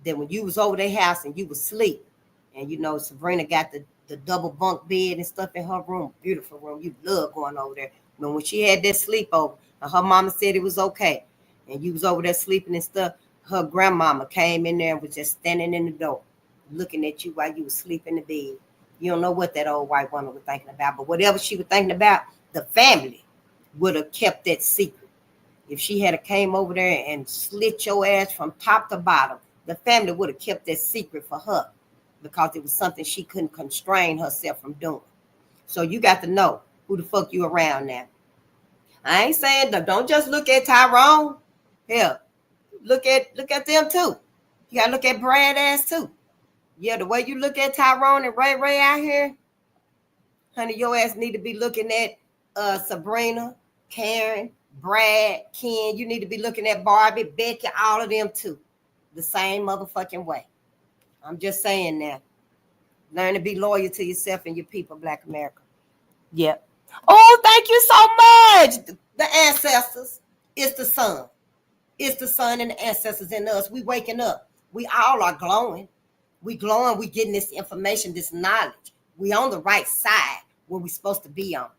that when you was over their house and you was asleep, and Sabrina got the double bunk bed and stuff in her room, beautiful room, you love going over there. But when she had that sleepover, and her mama said it was okay, and you was over there sleeping and stuff, her grandmama came in there and was just standing in the door, looking at you while you was sleeping in the bed. You don't know what that old white woman was thinking about, but whatever she was thinking about, the family would have kept that secret. If she had came over there and slit your ass from top to bottom, the family would have kept that secret for her because it was something she couldn't constrain herself from doing. So you got to know who the fuck you around now. I ain't saying don't just look at Tyrone. Hell, look at them too. You gotta look at Brad ass too. Yeah, the way you look at Tyrone and Ray out here, honey, your ass need to be looking at Sabrina, Karen, Brad, Ken. You need to be looking at Barbie, Becky, all of them too. The same motherfucking way. I'm just saying now. Learn to be loyal to yourself and your people, Black America. Yep. Oh, thank you so much. The ancestors. It's the sun. It's the sun and the ancestors in us. We waking up. We all are glowing. We glowing. We getting this information, this knowledge. We on the right side where we supposed to be on.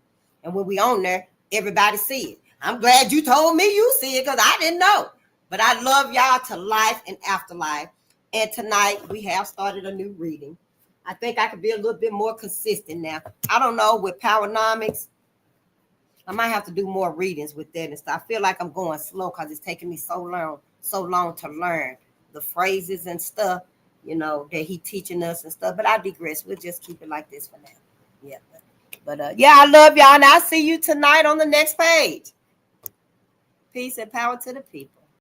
And when we on there, everybody see it. I'm glad you told me you see it because I didn't know. But I love y'all to life and afterlife. And tonight we have started a new reading. I think I could be a little bit more consistent now. I don't know, with Powernomics, I might have to do more readings with that and stuff. I feel like I'm going slow because it's taking me so long to learn the phrases and stuff, you know, that he teaching us and stuff. But I digress. We'll just keep it like this for now. Yeah. But yeah, I love y'all. And I'll see you tonight on the next page. Peace and power to the people.